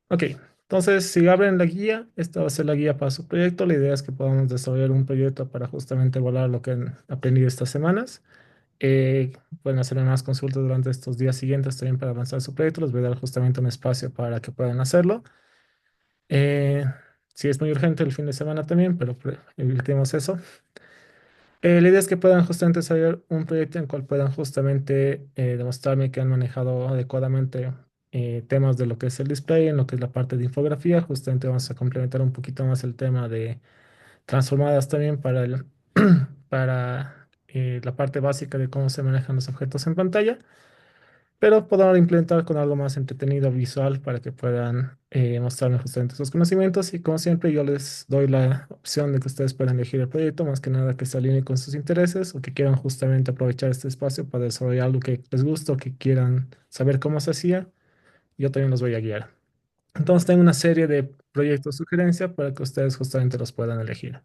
Ok, entonces si abren la guía, esta va a ser la guía para su proyecto. La idea es que podamos desarrollar un proyecto para justamente evaluar lo que han aprendido estas semanas. Eh, Pueden hacer más consultas durante estos días siguientes también para avanzar su proyecto. Les voy a dar justamente un espacio para que puedan hacerlo. Eh, si es muy urgente el fin de semana también, pero evitemos eso. La idea es que puedan justamente desarrollar un proyecto en el cual puedan justamente demostrarme que han manejado adecuadamente temas de lo que es el display, en lo que es la parte de infografía. Justamente vamos a complementar un poquito más el tema de transformadas también para para la parte básica de cómo se manejan los objetos en pantalla, pero podrán implementar con algo más entretenido visual para que puedan mostrarme justamente sus conocimientos. Y como siempre, yo les doy la opción de que ustedes puedan elegir el proyecto, más que nada que se alinee con sus intereses o que quieran justamente aprovechar este espacio para desarrollar algo que les guste o que quieran saber cómo se hacía. Yo también los voy a guiar. Entonces, tengo una serie de proyectos sugerencia para que ustedes justamente los puedan elegir.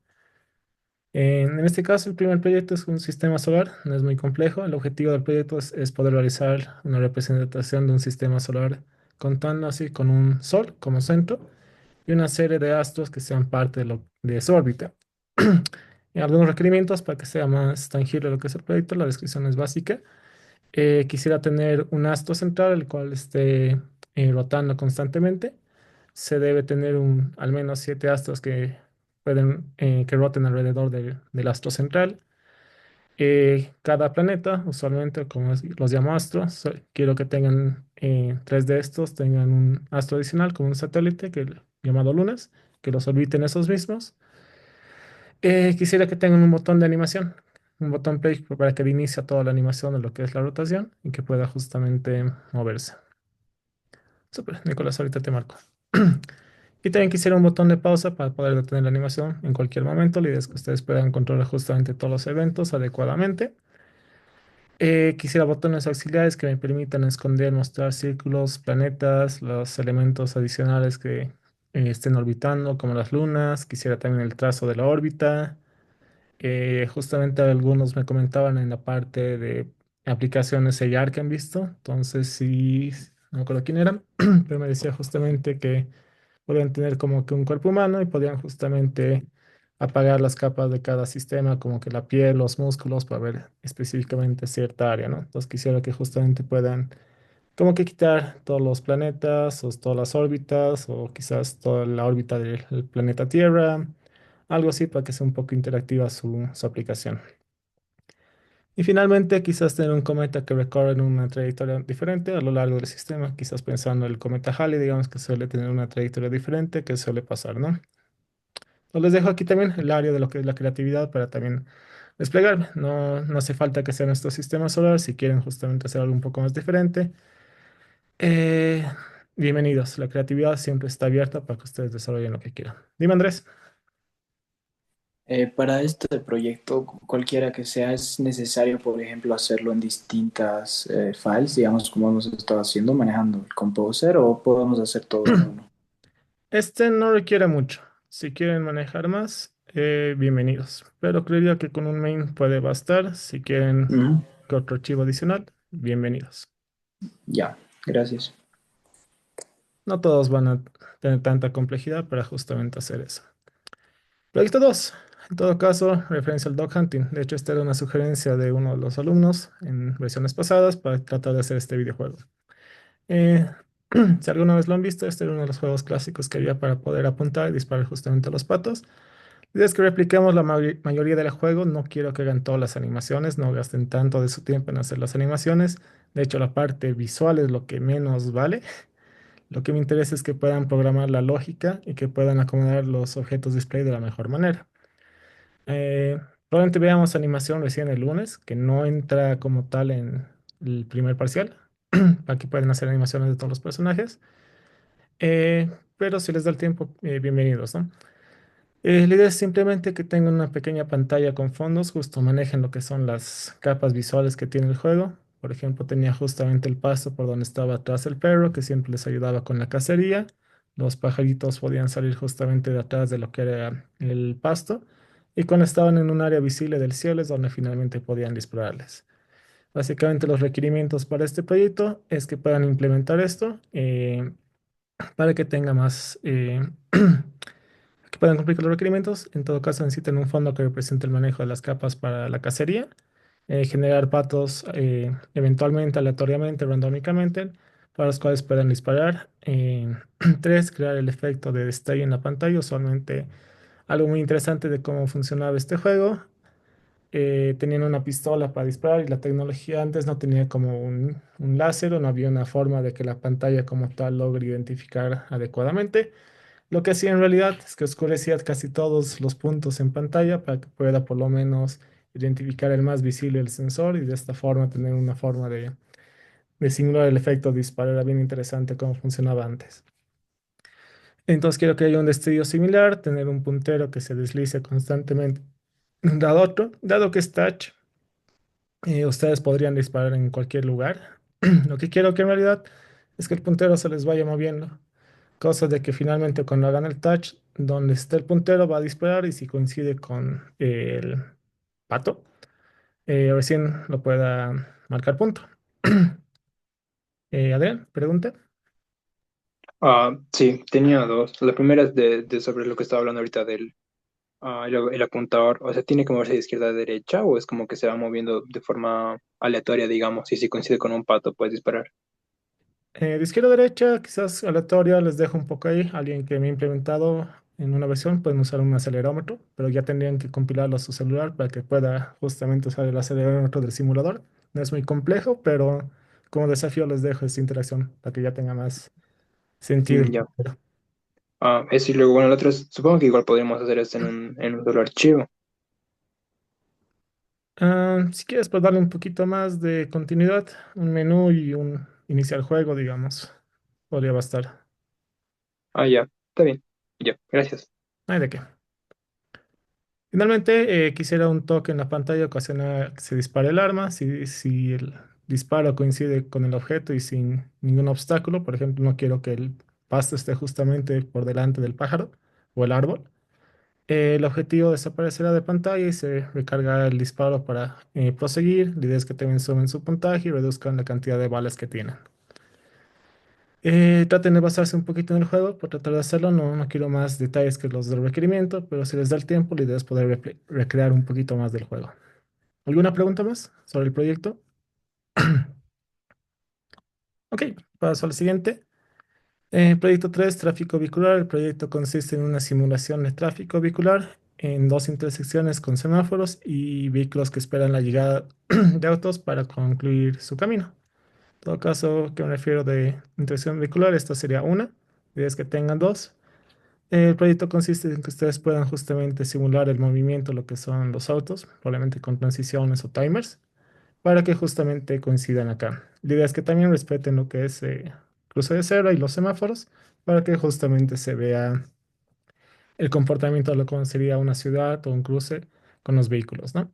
En este caso, el primer proyecto es un sistema solar, no es muy complejo. El objetivo del proyecto es poder realizar una representación de un sistema solar contando así con un sol como centro y una serie de astros que sean parte de su órbita. Y algunos requerimientos para que sea más tangible lo que es el proyecto, la descripción es básica. Quisiera tener un astro central, el cual esté rotando constantemente. Se debe tener al menos 7 astros que que roten alrededor del astro central. Cada planeta, usualmente como los llamo astros, quiero que tengan 3 de estos, tengan un astro adicional como un satélite llamado lunas, que los orbiten esos mismos. Quisiera que tengan un botón de animación, un botón play para que inicie toda la animación de lo que es la rotación y que pueda justamente moverse. Super, Nicolás, ahorita te marco. Y también quisiera un botón de pausa para poder detener la animación en cualquier momento. La idea es que ustedes puedan controlar justamente todos los eventos adecuadamente. Quisiera botones auxiliares que me permitan esconder, mostrar círculos, planetas, los elementos adicionales que estén orbitando, como las lunas. Quisiera también el trazo de la órbita. Justamente algunos me comentaban en la parte de aplicaciones AR que han visto. Entonces, sí, no me acuerdo quién eran, pero me decía justamente que podían tener como que un cuerpo humano y podían justamente apagar las capas de cada sistema, como que la piel, los músculos, para ver específicamente cierta área, ¿no? Entonces quisiera que justamente puedan como que quitar todos los planetas o todas las órbitas o quizás toda la órbita del planeta Tierra, algo así para que sea un poco interactiva su aplicación. Y finalmente, quizás tener un cometa que recorre en una trayectoria diferente a lo largo del sistema, quizás pensando en el cometa Halley, digamos que suele tener una trayectoria diferente que suele pasar, ¿no? Entonces les dejo aquí también el área de lo que es la creatividad para también desplegarme. No, no hace falta que sea nuestro sistema solar si quieren justamente hacer algo un poco más diferente. Eh, Bienvenidos, la creatividad siempre está abierta para que ustedes desarrollen lo que quieran. Dime, Andrés. Para este proyecto, cualquiera que sea, es necesario, por ejemplo, hacerlo en distintas files, digamos, como hemos estado haciendo, manejando el Composer, o podemos hacer todo en uno. Este no requiere mucho. Si quieren manejar más, bienvenidos. Pero creería que con un main puede bastar. Si quieren Ujú. que otro archivo adicional, bienvenidos. Ya, gracias. No todos van a tener tanta complejidad para justamente hacer eso. Proyecto 2. En todo caso, referencia al dog hunting. De hecho, esta era una sugerencia de uno de los alumnos en versiones pasadas para tratar de hacer este videojuego. Eh, si alguna vez lo han visto, este era uno de los juegos clásicos que había para poder apuntar y disparar justamente a los patos. La idea es que repliquemos la mayoría del juego. No quiero que hagan todas las animaciones, no gasten tanto de su tiempo en hacer las animaciones. De hecho, la parte visual es lo que menos vale. Lo que me interesa es que puedan programar la lógica y que puedan acomodar los objetos display de la mejor manera. Eh, Probablemente veamos animación recién el lunes, que no entra como tal en el primer parcial, para que puedan hacer animaciones de todos los personajes. Pero si les da el tiempo, bienvenidos, ¿no? La idea es simplemente que tengan una pequeña pantalla con fondos, justo manejen lo que son las capas visuales que tiene el juego. Por ejemplo, tenía justamente el pasto por donde estaba atrás el perro, que siempre les ayudaba con la cacería. Los pajaritos podían salir justamente de atrás de lo que era el pasto. Y cuando estaban en un área visible del cielo es donde finalmente podían dispararles. Básicamente los requerimientos para este proyecto es que puedan implementar esto. para que tenga más, que puedan cumplir con los requerimientos. En todo caso, necesitan un fondo que represente el manejo de las capas para la cacería, generar patos eventualmente, aleatoriamente, randómicamente, para los cuales puedan disparar. Tres, crear el efecto de destello en la pantalla. Usualmente, algo muy interesante de cómo funcionaba este juego. Tenían una pistola para disparar y la tecnología antes no tenía como un láser o no había una forma de que la pantalla como tal logre identificar adecuadamente. Lo que hacía en realidad es que oscurecía casi todos los puntos en pantalla para que pueda por lo menos identificar el más visible del sensor y de esta forma tener una forma de simular el efecto de disparo. Era bien interesante cómo funcionaba antes. Entonces quiero que haya un destello similar, tener un puntero que se deslice constantemente dado otro, dado que es touch. Ustedes podrían disparar en cualquier lugar. Lo que quiero que en realidad es que el puntero se les vaya moviendo. Cosa de que finalmente cuando hagan el touch, donde esté el puntero va a disparar y si coincide con el pato, recién lo pueda marcar punto. Adrián, pregunta. Sí, tenía dos. La primera es de sobre lo que estaba hablando ahorita del el apuntador. O sea, ¿tiene que moverse de izquierda a derecha o es como que se va moviendo de forma aleatoria, digamos? Y si coincide con un pato, puedes disparar. De izquierda a derecha, quizás aleatoria, les dejo un poco ahí. Alguien que me ha implementado en una versión pueden usar un acelerómetro, pero ya tendrían que compilarlo a su celular para que pueda justamente usar el acelerómetro del simulador. No es muy complejo, pero como desafío les dejo esta interacción para que ya tenga más sentido. Ya. Eso y luego, bueno, el otro supongo que igual podríamos hacer esto en un solo archivo. Si quieres, pues darle un poquito más de continuidad, un menú y un iniciar juego, digamos, podría bastar. Ya, está bien. Ya, gracias. No hay de qué. Finalmente, quisiera un toque en la pantalla ocasiona que se dispare el arma. Si el disparo coincide con el objeto y sin ningún obstáculo, por ejemplo, no quiero que el pasto esté justamente por delante del pájaro o el árbol. El objetivo desaparecerá de pantalla y se recargará el disparo para proseguir. La idea es que también sumen su puntaje y reduzcan la cantidad de balas que tienen. Traten de basarse un poquito en el juego por tratar de hacerlo. No quiero más detalles que los del requerimiento, pero si les da el tiempo, la idea es poder recrear un poquito más del juego. ¿Alguna pregunta más sobre el proyecto? Ok, paso al siguiente. Proyecto 3, tráfico vehicular. El proyecto consiste en una simulación de tráfico vehicular en dos intersecciones con semáforos y vehículos que esperan la llegada de autos para concluir su camino. En todo caso, que me refiero de intersección vehicular, esta sería una. La idea es que tengan dos. El proyecto consiste en que ustedes puedan justamente simular el movimiento, lo que son los autos, probablemente con transiciones o timers, para que justamente coincidan acá. La idea es que también respeten lo que es cruce de cebra y los semáforos, para que justamente se vea el comportamiento de lo que sería una ciudad o un cruce con los vehículos, ¿no?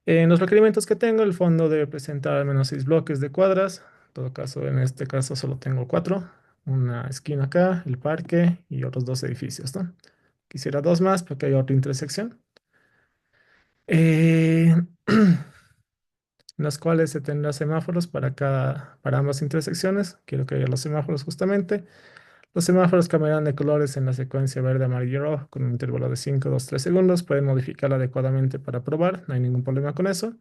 En los requerimientos que tengo, el fondo debe presentar al menos 6 bloques de cuadras. En todo caso, en este caso solo tengo cuatro. Una esquina acá, el parque y otros dos edificios, ¿no? Quisiera dos más porque hay otra intersección. Eh, en las cuales se tendrá semáforos para ambas intersecciones. Quiero que haya los semáforos justamente. Los semáforos cambiarán de colores en la secuencia verde, amarillo y rojo con un intervalo de 5, 2, 3 segundos. Pueden modificarla adecuadamente para probar, no hay ningún problema con eso.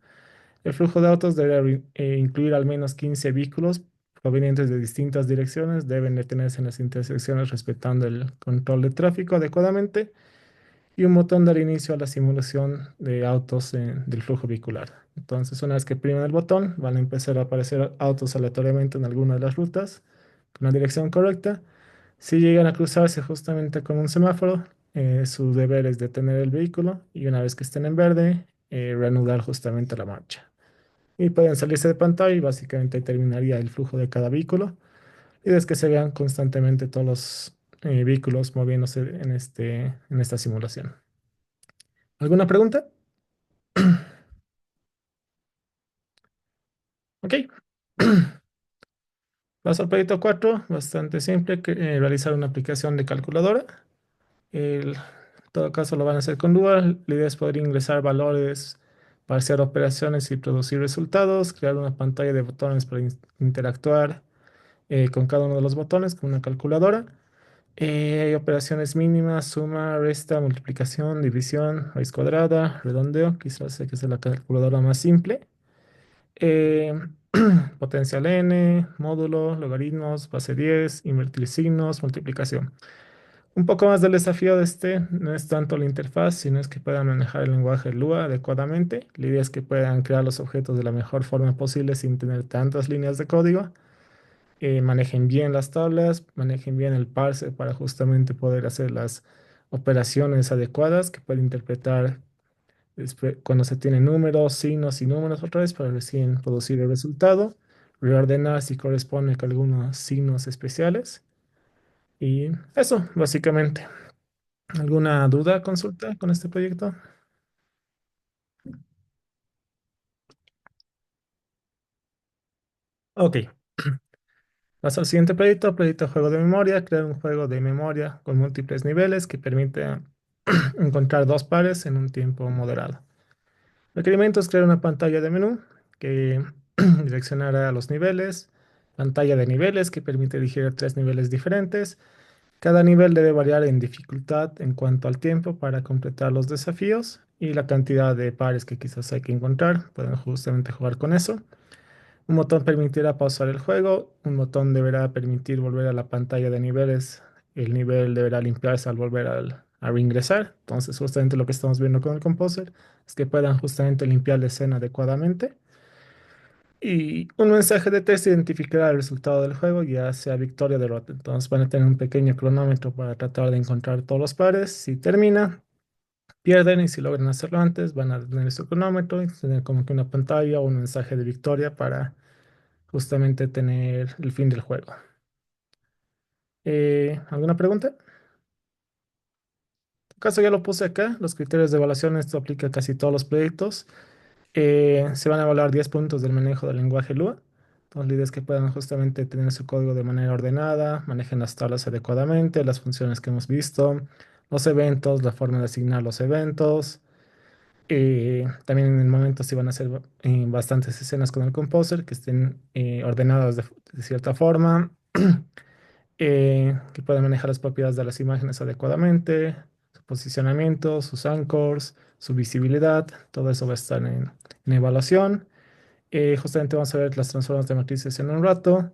El flujo de autos debe incluir al menos 15 vehículos provenientes de distintas direcciones. Deben detenerse en las intersecciones respetando el control de tráfico adecuadamente y un botón dar inicio a la simulación de autos del flujo vehicular. Entonces, una vez que primen el botón, van a empezar a aparecer autos aleatoriamente en alguna de las rutas con la dirección correcta. Si llegan a cruzarse justamente con un semáforo, su deber es detener el vehículo y una vez que estén en verde, reanudar justamente la marcha. Y pueden salirse de pantalla y básicamente ahí terminaría el flujo de cada vehículo. Y es que se vean constantemente todos los vehículos moviéndose en esta simulación. ¿Alguna pregunta? Ok. Paso al proyecto 4, bastante simple, realizar una aplicación de calculadora. En todo caso lo van a hacer con Lua. La idea es poder ingresar valores para hacer operaciones y producir resultados, crear una pantalla de botones para interactuar, con cada uno de los botones, con una calculadora. Hay operaciones mínimas, suma, resta, multiplicación, división, raíz cuadrada, redondeo, quizás sé que es la calculadora más simple. Eh, Potencial n, módulo, logaritmos, base 10, invertir signos, multiplicación. Un poco más del desafío de este no es tanto la interfaz, sino es que puedan manejar el lenguaje Lua adecuadamente. La idea es que puedan crear los objetos de la mejor forma posible sin tener tantas líneas de código. Manejen bien las tablas, manejen bien el parser para justamente poder hacer las operaciones adecuadas que puede interpretar cuando se tienen números, signos y números otra vez para recién producir el resultado, reordenar si corresponde con algunos signos especiales. Y eso, básicamente. ¿Alguna duda, consulta con este proyecto? Ok, paso al siguiente proyecto, proyecto juego de memoria, crear un juego de memoria con múltiples niveles que permite encontrar dos pares en un tiempo moderado. Requerimientos, crear una pantalla de menú que direccionará a los niveles, pantalla de niveles que permite elegir tres niveles diferentes. Cada nivel debe variar en dificultad en cuanto al tiempo para completar los desafíos y la cantidad de pares que quizás hay que encontrar. Pueden justamente jugar con eso. Un botón permitirá pausar el juego, un botón deberá permitir volver a la pantalla de niveles, el nivel deberá limpiarse al volver a reingresar. Entonces, justamente lo que estamos viendo con el Composer es que puedan justamente limpiar la escena adecuadamente. Y un mensaje de texto identificará el resultado del juego, ya sea victoria o derrota. Entonces van a tener un pequeño cronómetro para tratar de encontrar todos los pares. Si termina, pierden y si logran hacerlo antes, van a tener su cronómetro y tener como que una pantalla o un mensaje de victoria para justamente tener el fin del juego. ¿Alguna pregunta? En tu caso ya lo puse acá, los criterios de evaluación, esto aplica a casi todos los proyectos. Se van a evaluar 10 puntos del manejo del lenguaje Lua. Entonces, la idea es que puedan justamente tener su código de manera ordenada, manejen las tablas adecuadamente, las funciones que hemos visto, los eventos, la forma de asignar los eventos. También en el momento si van a hacer bastantes escenas con el Composer que estén ordenadas de cierta forma. Que puedan manejar las propiedades de las imágenes adecuadamente, su posicionamiento, sus anchors, su visibilidad, todo eso va a estar en evaluación. Justamente vamos a ver las transformas de matrices en un rato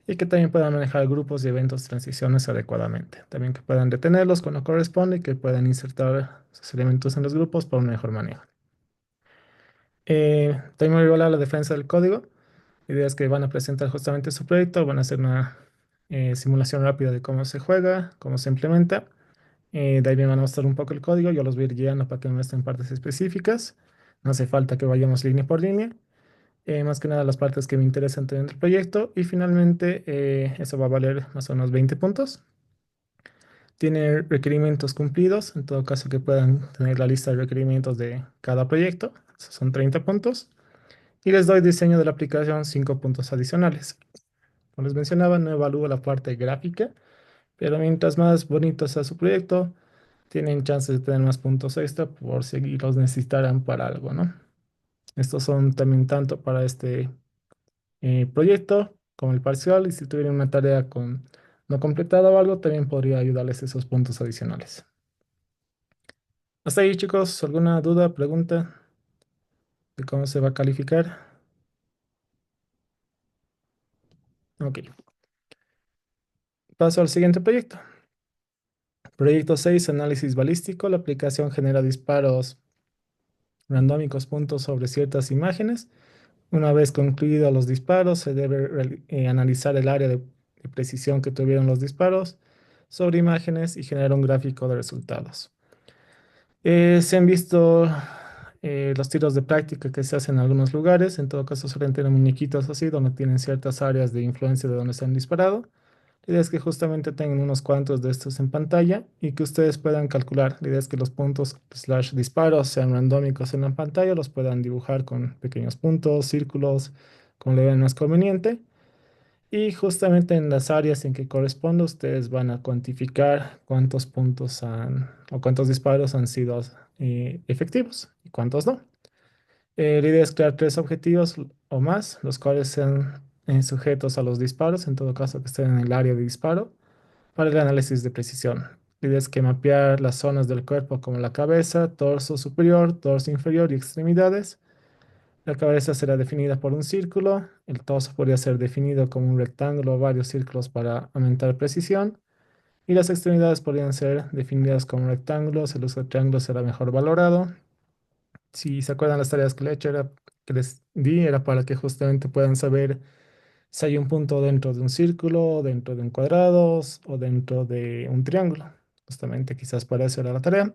y que también puedan manejar grupos y eventos transiciones adecuadamente. También que puedan detenerlos cuando corresponde y que puedan insertar sus elementos en los grupos para un mejor manejo. También voy a evaluar la defensa del código. La idea es que van a presentar justamente su proyecto, van a hacer una simulación rápida de cómo se juega, cómo se implementa. De ahí me van a mostrar un poco el código, yo los voy a ir guiando para que me muestren partes específicas. No hace falta que vayamos línea por línea. Más que nada las partes que me interesan tener del proyecto. Y finalmente, eso va a valer más o menos 20 puntos. Tiene requerimientos cumplidos, en todo caso que puedan tener la lista de requerimientos de cada proyecto. Esos son 30 puntos. Y les doy diseño de la aplicación 5 puntos adicionales. Como les mencionaba, no evalúo la parte gráfica, pero mientras más bonito sea su proyecto, tienen chances de tener más puntos extra por si los necesitaran para algo, ¿no? Estos son también tanto para este proyecto como el parcial, y si tuvieran una tarea con no completada o algo, también podría ayudarles esos puntos adicionales. Hasta ahí, chicos, ¿alguna duda, pregunta de cómo se va a calificar? Ok, paso al siguiente proyecto. Proyecto 6, análisis balístico. La aplicación genera disparos randómicos puntos sobre ciertas imágenes. Una vez concluidos los disparos, se debe analizar el área de precisión que tuvieron los disparos sobre imágenes y generar un gráfico de resultados. Se han visto los tiros de práctica que se hacen en algunos lugares. En todo caso, suelen tener muñequitos así, donde tienen ciertas áreas de influencia de donde se han disparado. La idea es que justamente tengan unos cuantos de estos en pantalla y que ustedes puedan calcular. La idea es que los puntos slash disparos sean randómicos en la pantalla, los puedan dibujar con pequeños puntos, círculos, como le vean más conveniente. Y justamente en las áreas en que corresponde, ustedes van a cuantificar cuántos puntos han o cuántos disparos han sido efectivos y cuántos no. La idea es crear tres objetivos o más, los cuales sean sujetos a los disparos, en todo caso que estén en el área de disparo, para el análisis de precisión. La idea es que mapear las zonas del cuerpo como la cabeza, torso superior, torso inferior y extremidades. La cabeza será definida por un círculo, el torso podría ser definido como un rectángulo o varios círculos para aumentar precisión, y las extremidades podrían ser definidas como rectángulos, el uso de triángulos será mejor valorado. Si se acuerdan las tareas que, que les di, era para que justamente puedan saber si hay un punto dentro de un círculo, dentro de un cuadrado o dentro de un triángulo. Justamente quizás para eso era la tarea.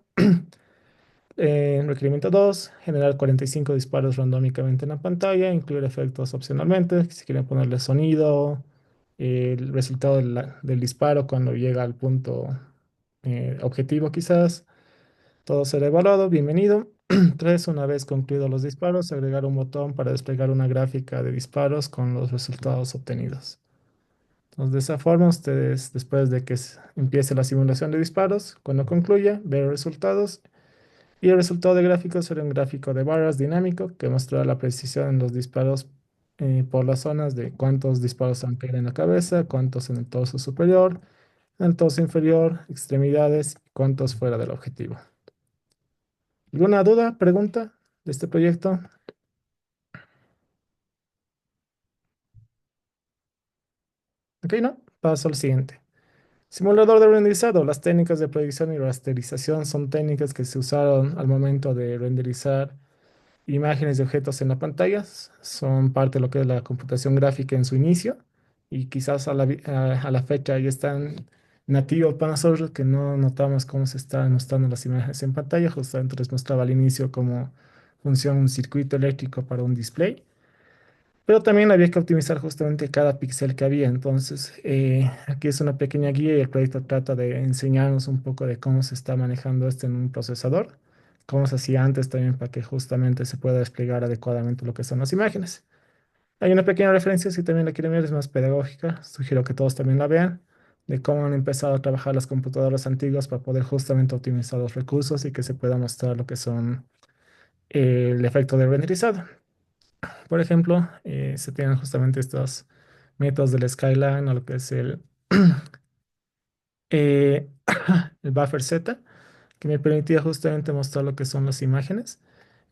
Requerimiento 2, generar 45 disparos randómicamente en la pantalla, incluir efectos opcionalmente, si quieren ponerle sonido, el resultado del disparo cuando llega al punto objetivo quizás, todo será evaluado, bienvenido. 3, una vez concluidos los disparos, agregar un botón para desplegar una gráfica de disparos con los resultados obtenidos. Entonces, de esa forma, ustedes, después de que empiece la simulación de disparos, cuando concluya, ver resultados y el resultado de gráfico será un gráfico de barras dinámico que mostrará la precisión en los disparos por las zonas de cuántos disparos han caído en la cabeza, cuántos en el torso superior, en el torso inferior, extremidades, y cuántos fuera del objetivo. ¿Alguna duda, pregunta de este proyecto? Ok, no. Paso al siguiente. Simulador de renderizado. Las técnicas de proyección y rasterización son técnicas que se usaron al momento de renderizar imágenes de objetos en la pantalla. Son parte de lo que es la computación gráfica en su inicio y quizás a la fecha ya están nativos para nosotros que no notamos cómo se están mostrando las imágenes en pantalla. Justamente les mostraba al inicio cómo funciona un circuito eléctrico para un display. Pero también había que optimizar justamente cada píxel que había. Entonces, aquí es una pequeña guía y el proyecto trata de enseñarnos un poco de cómo se está manejando esto en un procesador, cómo se hacía antes también para que justamente se pueda desplegar adecuadamente lo que son las imágenes. Hay una pequeña referencia, si también la quieren ver, es más pedagógica. Sugiero que todos también la vean, de cómo han empezado a trabajar las computadoras antiguas para poder justamente optimizar los recursos y que se pueda mostrar lo que son el efecto de renderizado. Por ejemplo, se tienen justamente estos métodos del skyline o lo que es eh, el buffer Z, que me permitía justamente mostrar lo que son las imágenes.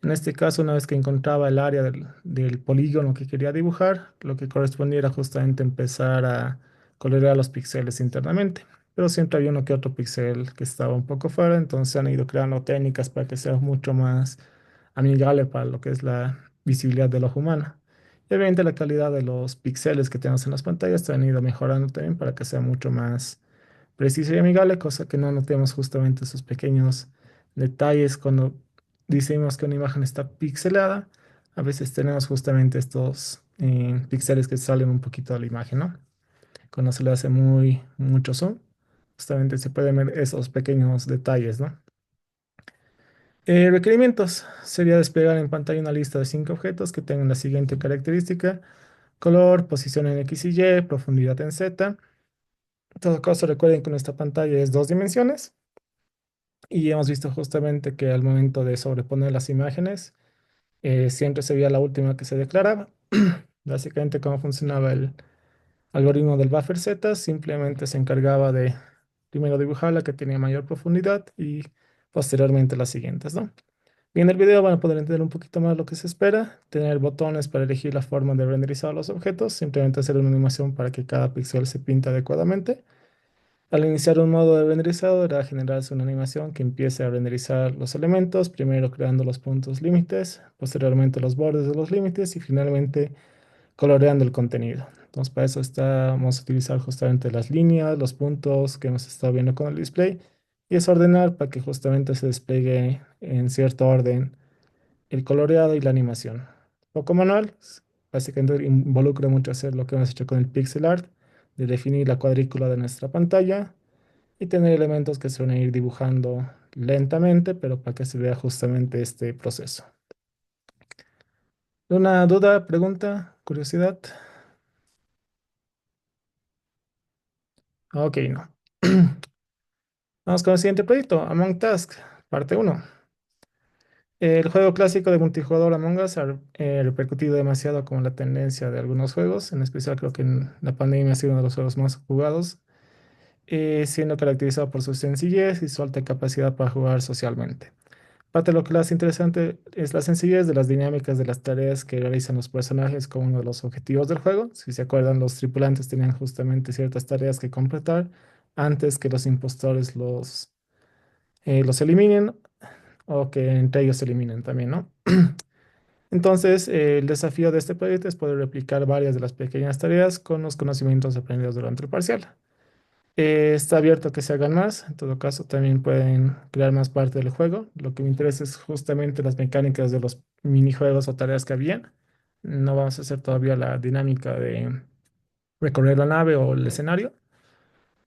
En este caso, una vez que encontraba el área del polígono que quería dibujar, lo que correspondía era justamente empezar a colorear los píxeles internamente. Pero siempre había uno que otro píxel que estaba un poco fuera, entonces han ido creando técnicas para que sea mucho más amigable para lo que es la visibilidad del ojo humano. Y obviamente la calidad de los píxeles que tenemos en las pantallas se han ido mejorando también para que sea mucho más preciso y amigable, cosa que no notemos justamente esos pequeños detalles cuando decimos que una imagen está pixelada. A veces tenemos justamente estos píxeles que salen un poquito de la imagen, ¿no? Cuando se le hace mucho zoom, justamente se pueden ver esos pequeños detalles, ¿no? Requerimientos. Sería desplegar en pantalla una lista de 5 objetos que tengan la siguiente característica: color, posición en X y Y, profundidad en Z. En todo caso, recuerden que nuestra pantalla es dos dimensiones y hemos visto justamente que al momento de sobreponer las imágenes, siempre se veía la última que se declaraba. Básicamente, cómo funcionaba el algoritmo del buffer Z, simplemente se encargaba de primero dibujar la que tenía mayor profundidad y posteriormente las siguientes, ¿no? Bien, en el video van a poder entender un poquito más lo que se espera, tener botones para elegir la forma de renderizar los objetos, simplemente hacer una animación para que cada píxel se pinte adecuadamente. Al iniciar un modo de renderizado, deberá generarse una animación que empiece a renderizar los elementos, primero creando los puntos límites, posteriormente los bordes de los límites y finalmente coloreando el contenido. Entonces, para eso vamos a utilizar justamente las líneas, los puntos que hemos estado viendo con el display y es ordenar para que justamente se despliegue en cierto orden el coloreado y la animación. Poco manual, básicamente involucra mucho hacer lo que hemos hecho con el pixel art, de definir la cuadrícula de nuestra pantalla y tener elementos que se van a ir dibujando lentamente, pero para que se vea justamente este proceso. ¿Una duda, pregunta, curiosidad? Ok, no. Vamos con el siguiente proyecto, Among Task, parte uno. El juego clásico de multijugador Among Us ha repercutido demasiado como la tendencia de algunos juegos, en especial creo que en la pandemia ha sido uno de los juegos más jugados, siendo caracterizado por su sencillez y su alta capacidad para jugar socialmente. Parte de lo que lo hace interesante es la sencillez de las dinámicas de las tareas que realizan los personajes como uno de los objetivos del juego. Si se acuerdan, los tripulantes tenían justamente ciertas tareas que completar antes que los impostores los eliminen o que entre ellos se eliminen también, ¿no? Entonces, el desafío de este proyecto es poder replicar varias de las pequeñas tareas con los conocimientos aprendidos durante el parcial. Está abierto a que se hagan más, en todo caso también pueden crear más parte del juego. Lo que me interesa es justamente las mecánicas de los minijuegos o tareas que habían. No vamos a hacer todavía la dinámica de recorrer la nave o el escenario.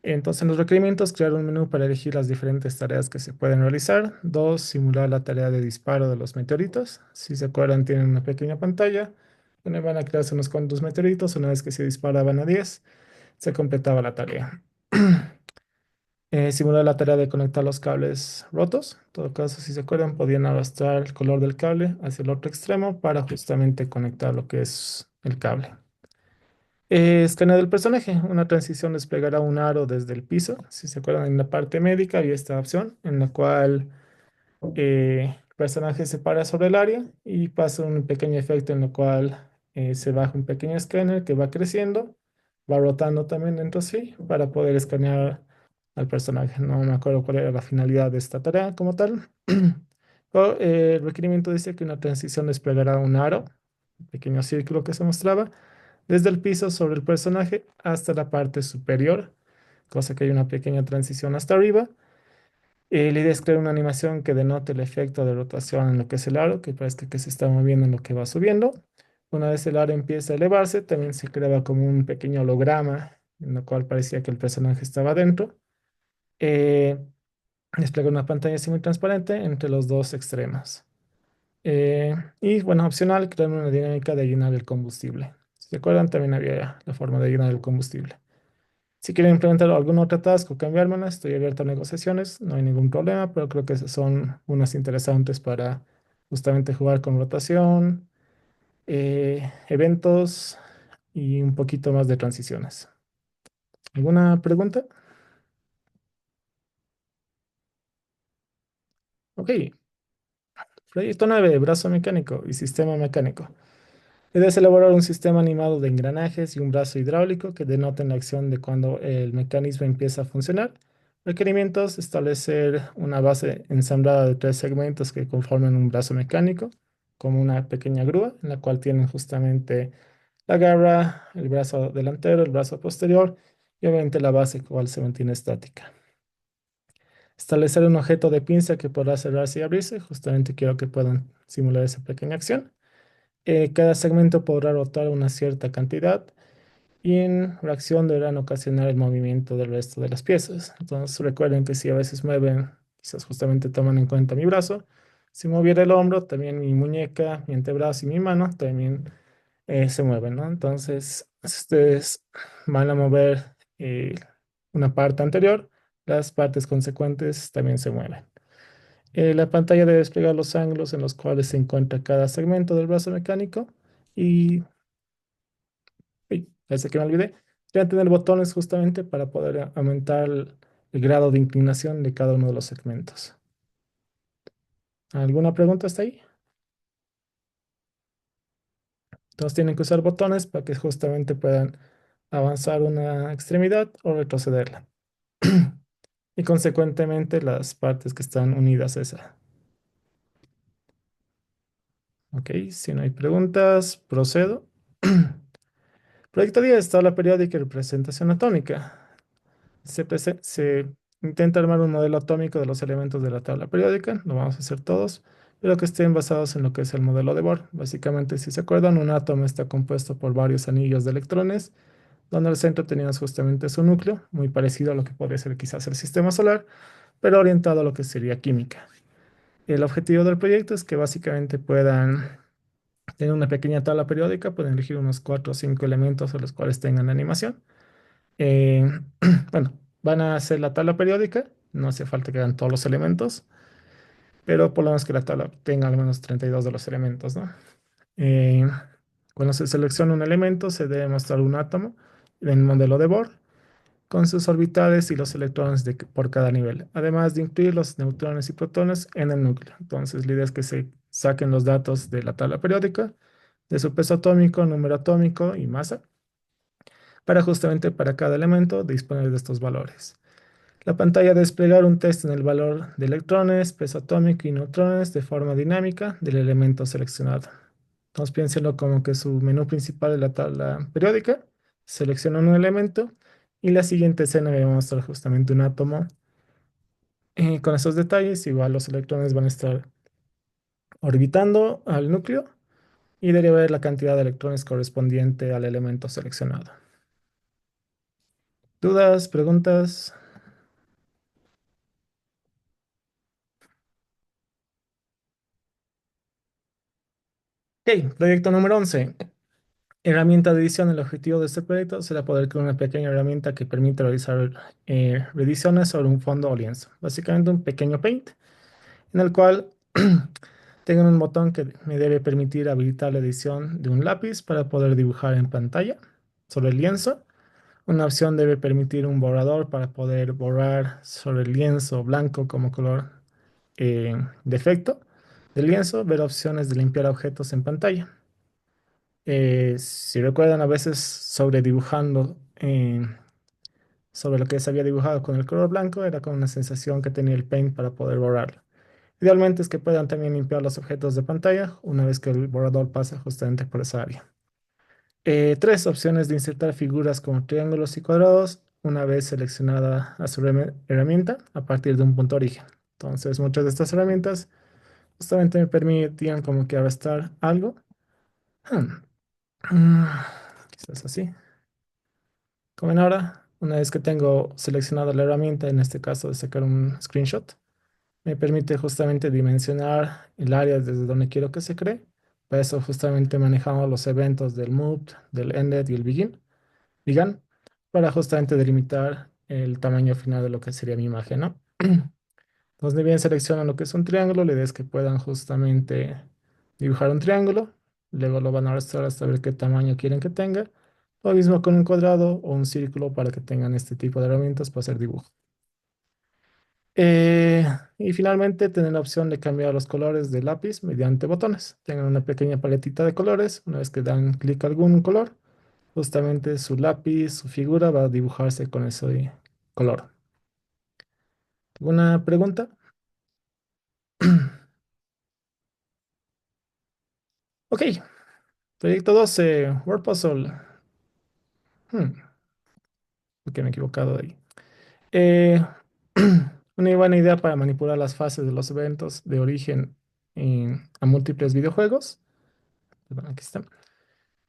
Entonces, en los requerimientos, crear un menú para elegir las diferentes tareas que se pueden realizar. Dos, simular la tarea de disparo de los meteoritos. Si se acuerdan, tienen una pequeña pantalla donde van a crearse unos cuantos meteoritos. Una vez que se disparaban a 10, se completaba la tarea. Simular la tarea de conectar los cables rotos. En todo caso, si se acuerdan, podían arrastrar el color del cable hacia el otro extremo para justamente conectar lo que es el cable. Escaneo del personaje. Una transición desplegará un aro desde el piso. Si se acuerdan, en la parte médica había esta opción en la cual el personaje se para sobre el área y pasa un pequeño efecto en el cual se baja un pequeño escáner que va creciendo, va rotando también dentro sí para poder escanear al personaje. No me acuerdo cuál era la finalidad de esta tarea como tal. El requerimiento dice que una transición desplegará un aro, un pequeño círculo que se mostraba, desde el piso sobre el personaje hasta la parte superior, cosa que hay una pequeña transición hasta arriba. La idea es crear una animación que denote el efecto de rotación en lo que es el aro, que parezca que se está moviendo en lo que va subiendo. Una vez el aro empieza a elevarse, también se creaba como un pequeño holograma, en lo cual parecía que el personaje estaba dentro. Eh, Despliega una pantalla semitransparente entre los dos extremos. Y bueno, opcional, crear una dinámica de llenar el combustible. Si se acuerdan, también había la forma de llenar el combustible. Si quieren implementar algún otro task o cambiármela, estoy abierto a negociaciones, no hay ningún problema, pero creo que esas son unas interesantes para justamente jugar con rotación, eventos y un poquito más de transiciones. ¿Alguna pregunta? Ok, proyecto 9, brazo mecánico y sistema mecánico. La idea es elaborar un sistema animado de engranajes y un brazo hidráulico que denoten la acción de cuando el mecanismo empieza a funcionar. Requerimientos: establecer una base ensamblada de tres segmentos que conformen un brazo mecánico, como una pequeña grúa, en la cual tienen justamente la garra, el brazo delantero, el brazo posterior y obviamente la base, cual se mantiene estática. Establecer un objeto de pinza que podrá cerrarse y abrirse. Justamente quiero que puedan simular esa pequeña acción. Cada segmento podrá rotar una cierta cantidad y en reacción deberán ocasionar el movimiento del resto de las piezas. Entonces recuerden que si a veces mueven, quizás justamente toman en cuenta mi brazo, si moviera el hombro, también mi muñeca, mi antebrazo y mi mano también se mueven, ¿no? Entonces, si ustedes van a mover una parte anterior, las partes consecuentes también se mueven. La pantalla debe desplegar los ángulos en los cuales se encuentra cada segmento del brazo mecánico y, uy, parece que me olvidé, deben tener botones justamente para poder aumentar el grado de inclinación de cada uno de los segmentos. ¿Alguna pregunta hasta ahí? Entonces tienen que usar botones para que justamente puedan avanzar una extremidad o retrocederla. Y consecuentemente las partes que están unidas a esa. Ok, si no hay preguntas, procedo. Proyecto 10, tabla periódica y representación atómica. Se intenta armar un modelo atómico de los elementos de la tabla periódica, lo vamos a hacer todos, pero que estén basados en lo que es el modelo de Bohr. Básicamente, si se acuerdan, un átomo está compuesto por varios anillos de electrones, donde el centro tenía justamente su núcleo, muy parecido a lo que podría ser quizás el sistema solar, pero orientado a lo que sería química. El objetivo del proyecto es que básicamente puedan tener una pequeña tabla periódica, pueden elegir unos 4 o 5 elementos a los cuales tengan animación. Eh, bueno, van a hacer la tabla periódica, no hace falta que hagan todos los elementos. pero por lo menos que la tabla tenga al menos 32 de los elementos, ¿no? Eh, Cuando se selecciona un elemento, se debe mostrar un átomo en el modelo de Bohr con sus orbitales y los electrones por cada nivel, además de incluir los neutrones y protones en el núcleo. Entonces, la idea es que se saquen los datos de la tabla periódica, de su peso atómico, número atómico y masa, para justamente para cada elemento disponer de estos valores. La pantalla desplegar un test en el valor de electrones, peso atómico y neutrones de forma dinámica del elemento seleccionado. Entonces piénsenlo como que su menú principal es la tabla periódica, seleccionan un elemento y la siguiente escena me va a mostrar justamente un átomo. Con esos detalles, igual los electrones van a estar orbitando al núcleo y debería ver la cantidad de electrones correspondiente al elemento seleccionado. ¿Dudas, preguntas? Ok, proyecto número 11. Herramienta de edición. El objetivo de este proyecto será poder crear una pequeña herramienta que permita realizar reediciones sobre un fondo o lienzo. Básicamente un pequeño paint en el cual tengan un botón que me debe permitir habilitar la edición de un lápiz para poder dibujar en pantalla sobre el lienzo. Una opción debe permitir un borrador para poder borrar sobre el lienzo blanco como color de efecto del lienzo. Ver opciones de limpiar objetos en pantalla. Si recuerdan, a veces sobre dibujando sobre lo que se había dibujado con el color blanco, era con una sensación que tenía el Paint para poder borrarlo. Idealmente es que puedan también limpiar los objetos de pantalla una vez que el borrador pasa justamente por esa área. Tres opciones de insertar figuras como triángulos y cuadrados una vez seleccionada a su herramienta a partir de un punto origen. Entonces, muchas de estas herramientas justamente me permitían como que arrastrar algo. Hmm, mm, Quizás así. Como ven ahora, una vez que tengo seleccionada la herramienta, en este caso de sacar un screenshot, me permite justamente dimensionar el área desde donde quiero que se cree. Para eso justamente manejamos los eventos del move, del ended y el began, para justamente delimitar el tamaño final de lo que sería mi imagen, ¿no? Entonces, ni bien seleccionan lo que es un triángulo, la idea es que puedan justamente dibujar un triángulo, luego lo van a arrastrar hasta ver qué tamaño quieren que tenga, lo mismo con un cuadrado o un círculo para que tengan este tipo de herramientas para hacer dibujo. Eh, y finalmente, tener la opción de cambiar los colores del lápiz mediante botones. Tengan una pequeña paletita de colores. Una vez que dan clic a algún color, justamente su lápiz, su figura va a dibujarse con ese color. ¿Alguna pregunta? Ok, proyecto 12, Word Puzzle. Hmm, ok, me he equivocado ahí. Eh, una buena idea para manipular las fases de los eventos de origen a múltiples videojuegos. Perdón, aquí está.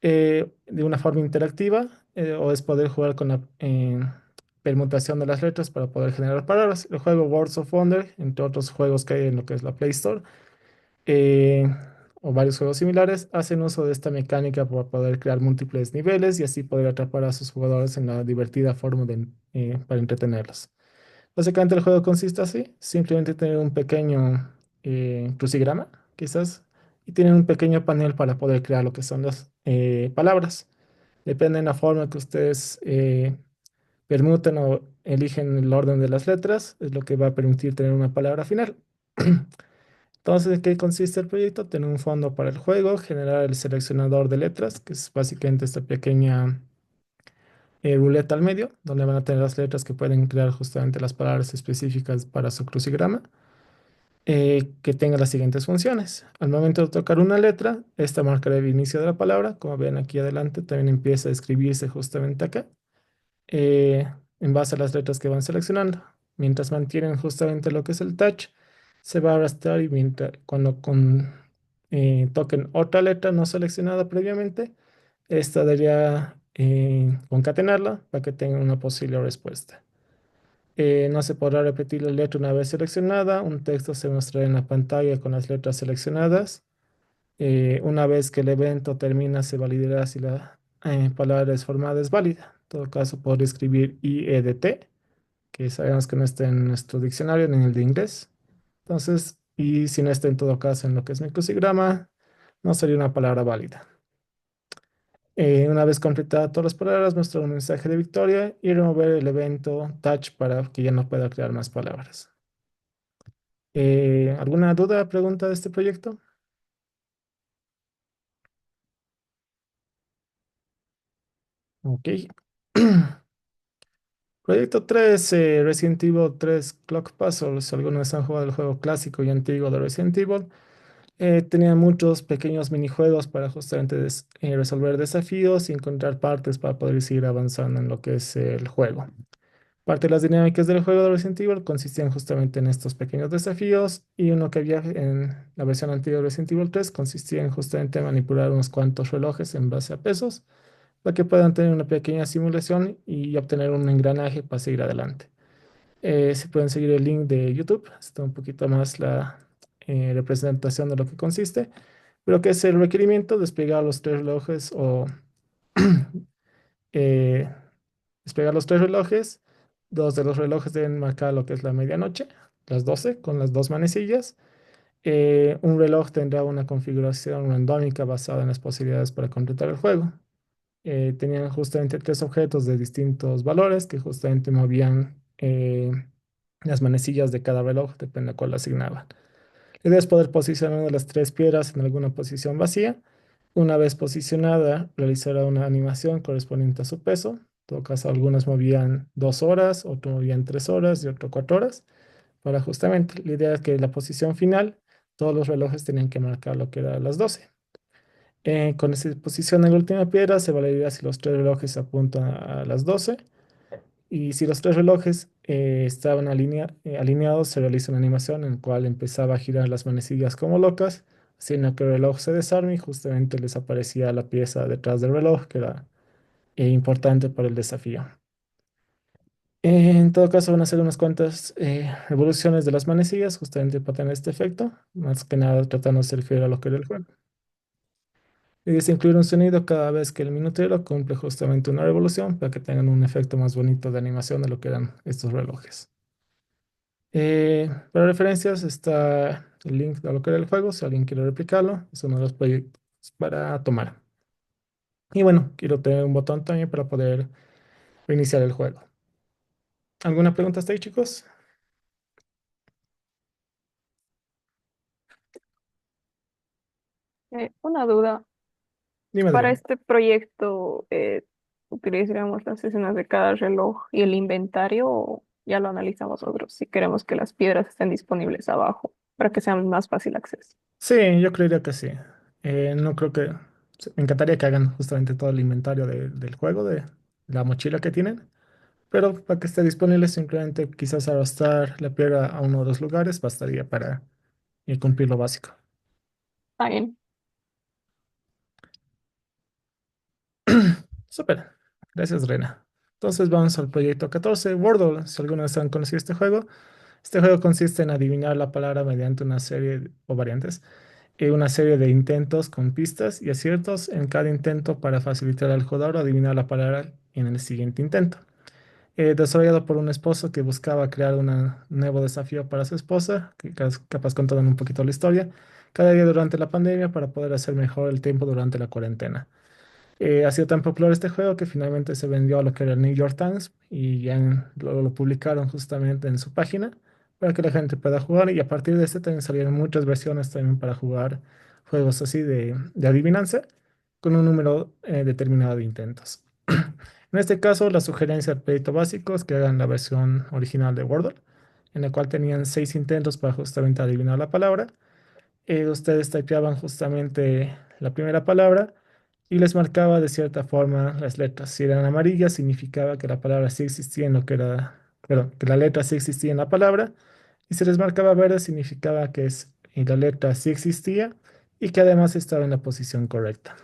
De una forma interactiva, o es poder jugar con la permutación de las letras para poder generar palabras. El juego Words of Wonder, entre otros juegos que hay en lo que es la Play Store, eh, o varios juegos similares, hacen uso de esta mecánica para poder crear múltiples niveles y así poder atrapar a sus jugadores en la divertida forma para entretenerlos. Básicamente el juego consiste así, simplemente tener un pequeño crucigrama, quizás, y tienen un pequeño panel para poder crear lo que son las palabras. Depende de la forma que ustedes permuten o eligen el orden de las letras, es lo que va a permitir tener una palabra final. Entonces, ¿en qué consiste el proyecto? Tener un fondo para el juego, generar el seleccionador de letras, que es básicamente esta pequeña ruleta al medio, donde van a tener las letras que pueden crear justamente las palabras específicas para su crucigrama, que tenga las siguientes funciones. Al momento de tocar una letra, esta marcará el inicio de la palabra. Como ven aquí adelante, también empieza a escribirse justamente acá, eh, en base a las letras que van seleccionando. Mientras mantienen justamente lo que es el touch, se va a arrastrar y mientras, toquen otra letra no seleccionada previamente, esta debería concatenarla para que tengan una posible respuesta. No se podrá repetir la letra una vez seleccionada. Un texto se mostrará en la pantalla con las letras seleccionadas. Una vez que el evento termina, se validará si la palabra es formada es válida. En todo caso, podría escribir IEDT, que sabemos que no está en nuestro diccionario ni en el de inglés. Entonces, y si no está en todo caso en lo que es mi crucigrama, no sería una palabra válida. Una vez completada todas las palabras, muestra un mensaje de victoria y remover el evento touch para que ya no pueda crear más palabras. ¿Alguna duda, pregunta de este proyecto? Ok. Proyecto 3, Resident Evil 3 Clock Puzzle. Si algunos han jugado el juego clásico y antiguo de Resident Evil, tenía muchos pequeños minijuegos para justamente resolver desafíos y encontrar partes para poder seguir avanzando en lo que es el juego. Parte de las dinámicas del juego de Resident Evil consistían justamente en estos pequeños desafíos y uno que había en la versión antigua de Resident Evil 3 consistía en justamente manipular unos cuantos relojes en base a pesos para que puedan tener una pequeña simulación y obtener un engranaje para seguir adelante. Si pueden seguir el link de YouTube, está un poquito más la representación de lo que consiste, pero que es el requerimiento, desplegar los tres relojes o eh, desplegar los tres relojes. Dos de los relojes deben marcar lo que es la medianoche, las 12 con las dos manecillas. Un reloj tendrá una configuración randómica basada en las posibilidades para completar el juego. Tenían justamente tres objetos de distintos valores que justamente movían las manecillas de cada reloj, depende a cuál asignaban. La idea es poder posicionar una de las tres piedras en alguna posición vacía. Una vez posicionada, realizará una animación correspondiente a su peso. En todo caso, algunas movían 2 horas, otros movían 3 horas y otro 4 horas. Para justamente, la idea es que la posición final, todos los relojes tenían que marcar lo que era las 12. Con esa posición en la última piedra se validaría si los tres relojes apuntan a las 12 y si los tres relojes estaban alineados, se realiza una animación en la cual empezaba a girar las manecillas como locas, haciendo que el reloj se desarme y justamente les aparecía la pieza detrás del reloj, que era importante para el desafío. En todo caso, van a ser unas cuantas revoluciones de las manecillas, justamente para tener este efecto, más que nada tratando de ser fiel a lo que era el juego. Y es incluir un sonido cada vez que el minutero cumple justamente una revolución para que tengan un efecto más bonito de animación de lo que eran estos relojes. Para referencias está el link de lo que era el juego, si alguien quiere replicarlo, es uno de los proyectos para tomar. Y bueno, quiero tener un botón también para poder reiniciar el juego. ¿Alguna pregunta hasta ahí, chicos? Una duda. Dime, Para Adrián. este proyecto, ¿utilizaremos las escenas de cada reloj y el inventario o ya lo analizamos nosotros si queremos que las piedras estén disponibles abajo para que sean más fácil acceso? Sí, yo creería que sí. No creo que... Me encantaría que hagan justamente todo el inventario del juego, de la mochila que tienen. Pero para que esté disponible, simplemente quizás arrastrar la piedra a uno de los lugares bastaría para cumplir lo básico. Está bien. Súper. Gracias, Rena. Entonces vamos al proyecto 14, Wordle. Si alguna vez han conocido este juego consiste en adivinar la palabra mediante una serie o variantes, una serie de intentos con pistas y aciertos en cada intento para facilitar al jugador adivinar la palabra en el siguiente intento. Desarrollado por un esposo que buscaba crear un nuevo desafío para su esposa, que capaz contando un poquito la historia, cada día durante la pandemia para poder hacer mejor el tiempo durante la cuarentena. Ha sido tan popular este juego que finalmente se vendió a lo que era el New York Times y ya lo publicaron justamente en su página para que la gente pueda jugar y a partir de este también salieron muchas versiones también para jugar juegos así de adivinanza con un número determinado de intentos. En este caso, la sugerencia del proyecto básico es que hagan la versión original de Wordle, en la cual tenían 6 intentos para justamente adivinar la palabra. Ustedes typeaban justamente la primera palabra y les marcaba de cierta forma las letras. Si eran amarillas, significaba que la palabra sí existía en lo que era, perdón, que la letra sí existía en la palabra. Y si les marcaba verde, significaba que la letra sí existía y que además estaba en la posición correcta.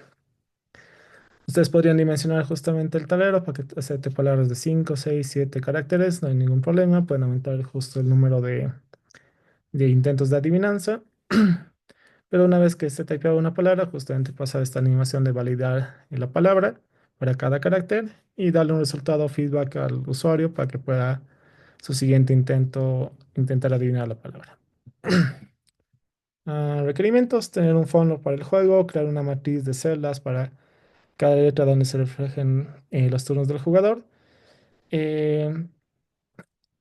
Ustedes podrían dimensionar justamente el tablero para que acepte palabras de 5, 6, 7 caracteres, no hay ningún problema. Pueden aumentar justo el número de intentos de adivinanza. Pero una vez que se typeaba una palabra, justamente pasa esta animación de validar la palabra para cada carácter y darle un resultado o feedback al usuario para que pueda su siguiente intento intentar adivinar la palabra. Requerimientos, tener un fondo para el juego, crear una matriz de celdas para cada letra donde se reflejen los turnos del jugador. Eh,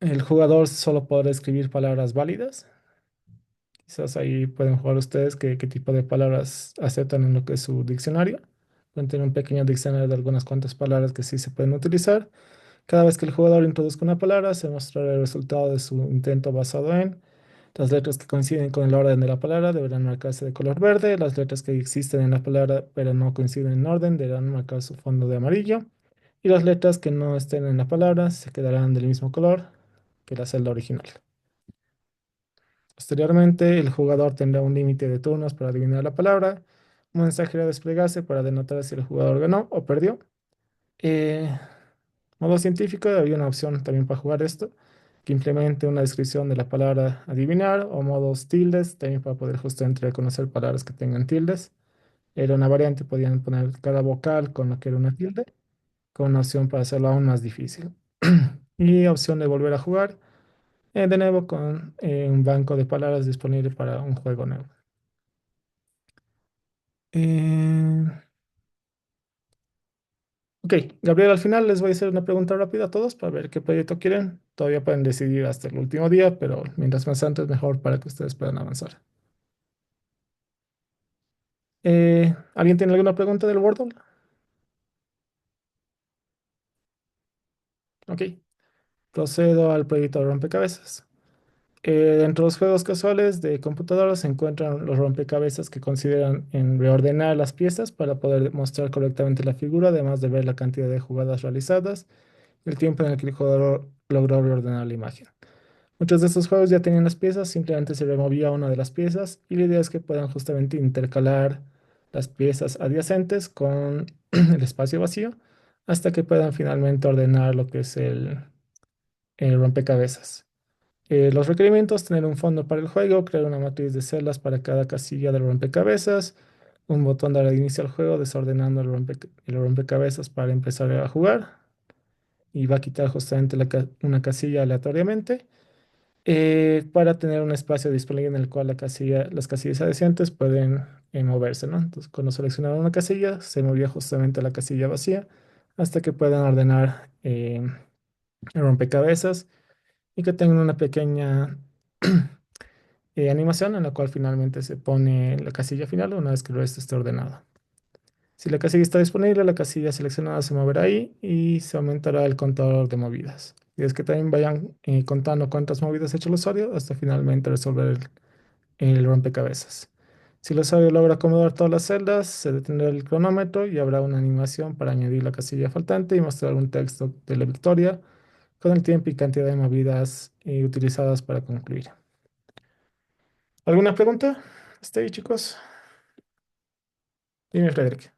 el jugador solo podrá escribir palabras válidas. Quizás ahí pueden jugar ustedes qué tipo de palabras aceptan en lo que es su diccionario. Pueden tener un pequeño diccionario de algunas cuantas palabras que sí se pueden utilizar. Cada vez que el jugador introduzca una palabra, se mostrará el resultado de su intento basado en las letras que coinciden con el orden de la palabra deberán marcarse de color verde. Las letras que existen en la palabra pero no coinciden en orden deberán marcar su fondo de amarillo. Y las letras que no estén en la palabra se quedarán del mismo color que la celda original. Posteriormente, el jugador tendrá un límite de turnos para adivinar la palabra. Un mensaje a desplegarse para denotar si el jugador ganó o perdió. Eh, Modo científico, había una opción también para jugar esto, que implemente una descripción de la palabra adivinar o modos tildes, también para poder justamente reconocer palabras que tengan tildes. Era una variante, podían poner cada vocal con lo que era una tilde, con una opción para hacerlo aún más difícil. Y opción de volver a jugar, de nuevo con un banco de palabras disponible para un juego nuevo. Eh, Ok, Gabriel, al final les voy a hacer una pregunta rápida a todos para ver qué proyecto quieren. Todavía pueden decidir hasta el último día, pero mientras más antes mejor para que ustedes puedan avanzar. ¿Alguien tiene alguna pregunta del Wordle? Ok, procedo al proyecto de rompecabezas. Dentro de los juegos casuales de computadora se encuentran los rompecabezas que consideran en reordenar las piezas para poder mostrar correctamente la figura, además de ver la cantidad de jugadas realizadas y el tiempo en el que el jugador logró reordenar la imagen. Muchos de estos juegos ya tenían las piezas, simplemente se removía una de las piezas y la idea es que puedan justamente intercalar las piezas adyacentes con el espacio vacío hasta que puedan finalmente ordenar lo que es el rompecabezas. Los requerimientos, tener un fondo para el juego, crear una matriz de celdas para cada casilla del rompecabezas, un botón de dar inicio al juego desordenando el rompecabezas para empezar a jugar y va a quitar justamente una casilla aleatoriamente para tener un espacio disponible en el cual las casillas adyacentes pueden moverse, ¿no? Entonces, cuando seleccionaban una casilla, se movía justamente a la casilla vacía hasta que puedan ordenar el rompecabezas y que tengan una pequeña animación en la cual finalmente se pone la casilla final una vez que el resto esté ordenado. Si la casilla está disponible, la casilla seleccionada se moverá ahí y se aumentará el contador de movidas. Y es que también vayan contando cuántas movidas ha hecho el usuario hasta finalmente resolver el rompecabezas. Si el usuario logra acomodar todas las celdas, se detendrá el cronómetro y habrá una animación para añadir la casilla faltante y mostrar un texto de la victoria con el tiempo y cantidad de movidas utilizadas para concluir. ¿Alguna pregunta? ¿Está ahí, chicos? Dime, Frederick.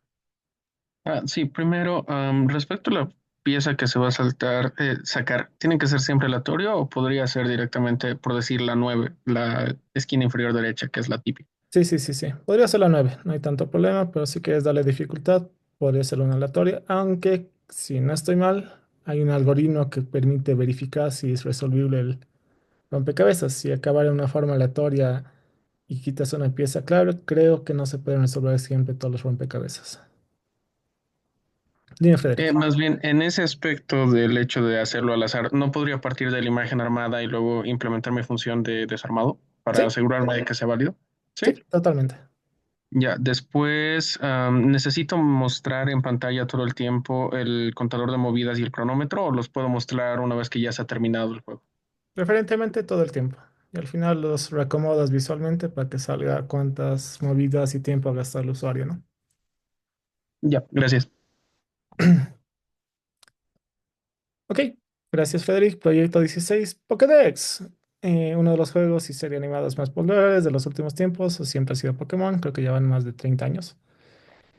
Sí, primero, respecto a la pieza que se va a sacar, ¿tiene que ser siempre aleatorio o podría ser directamente, por decir, la 9, la esquina inferior derecha, que es la típica? Sí, sí, sí, sí. Podría ser la 9, no hay tanto problema, pero si quieres darle dificultad, podría ser una aleatoria, aunque si no estoy mal, hay un algoritmo que permite verificar si es resolvible el rompecabezas. Si acaba de una forma aleatoria y quitas una pieza clave, creo que no se pueden resolver siempre todos los rompecabezas. Dime, Frederick. Más bien, en ese aspecto del hecho de hacerlo al azar, ¿no podría partir de la imagen armada y luego implementar mi función de desarmado para Sí, asegurarme de que sea válido? sí, Sí. totalmente. Ya, después necesito mostrar en pantalla todo el tiempo el contador de movidas y el cronómetro, o los puedo mostrar una vez que ya se ha terminado el juego. Preferentemente todo el tiempo. Y al final los reacomodas visualmente para que salga cuántas movidas y tiempo gasta el usuario, ¿no? Ya, gracias. Ok, gracias Frederick. Proyecto 16, Pokédex. Uno de los juegos y series animados más populares de los últimos tiempos siempre ha sido Pokémon, creo que llevan más de 30 años,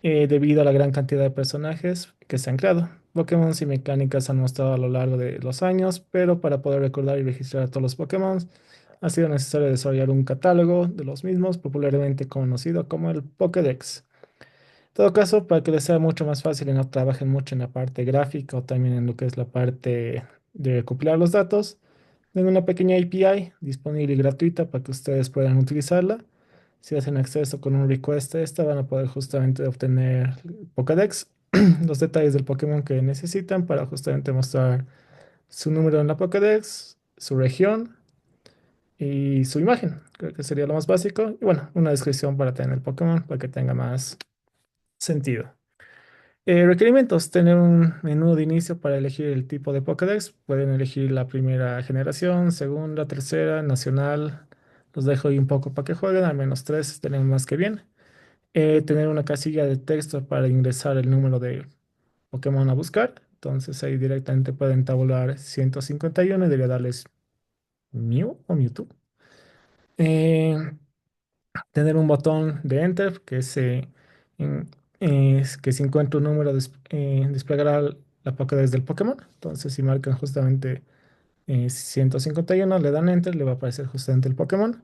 debido a la gran cantidad de personajes que se han creado. Pokémon y mecánicas se han mostrado a lo largo de los años, pero para poder recordar y registrar a todos los Pokémon ha sido necesario desarrollar un catálogo de los mismos, popularmente conocido como el Pokédex. En todo caso, para que les sea mucho más fácil y no trabajen mucho en la parte gráfica o también en lo que es la parte de recopilar los datos, tengo una pequeña API disponible y gratuita para que ustedes puedan utilizarla. Si hacen acceso con un request a esta, van a poder justamente obtener el Pokédex, los detalles del Pokémon que necesitan para justamente mostrar su número en la Pokédex, su región y su imagen. Creo que sería lo más básico. Y bueno, una descripción para tener el Pokémon para que tenga más sentido. Requerimientos: tener un menú de inicio para elegir el tipo de Pokédex. Pueden elegir la primera generación, segunda, tercera, nacional. Los dejo ahí un poco para que jueguen, al menos tres tenemos más que bien. Tener una casilla de texto para ingresar el número de Pokémon a buscar. Entonces ahí directamente pueden tabular 151 y debería darles Mew o Mewtwo. Eh, Tener un botón de Enter en- que si encuentra un número desplegará la Pokédex del Pokémon. Entonces si marcan justamente 151, le dan Enter, le va a aparecer justamente el Pokémon.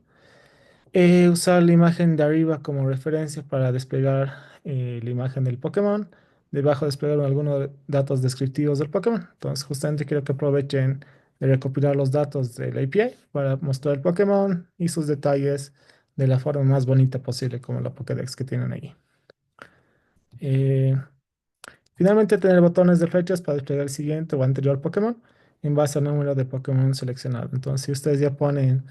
Usar la imagen de arriba como referencia para desplegar la imagen del Pokémon. Debajo desplegar algunos datos descriptivos del Pokémon. Entonces, justamente quiero que aprovechen de recopilar los datos del API para mostrar el Pokémon y sus detalles de la forma más bonita posible, como la Pokédex que tienen ahí. Eh, Finalmente, tener botones de flechas para desplegar el siguiente o anterior Pokémon en base al número de Pokémon seleccionado. Entonces, si ustedes ya ponen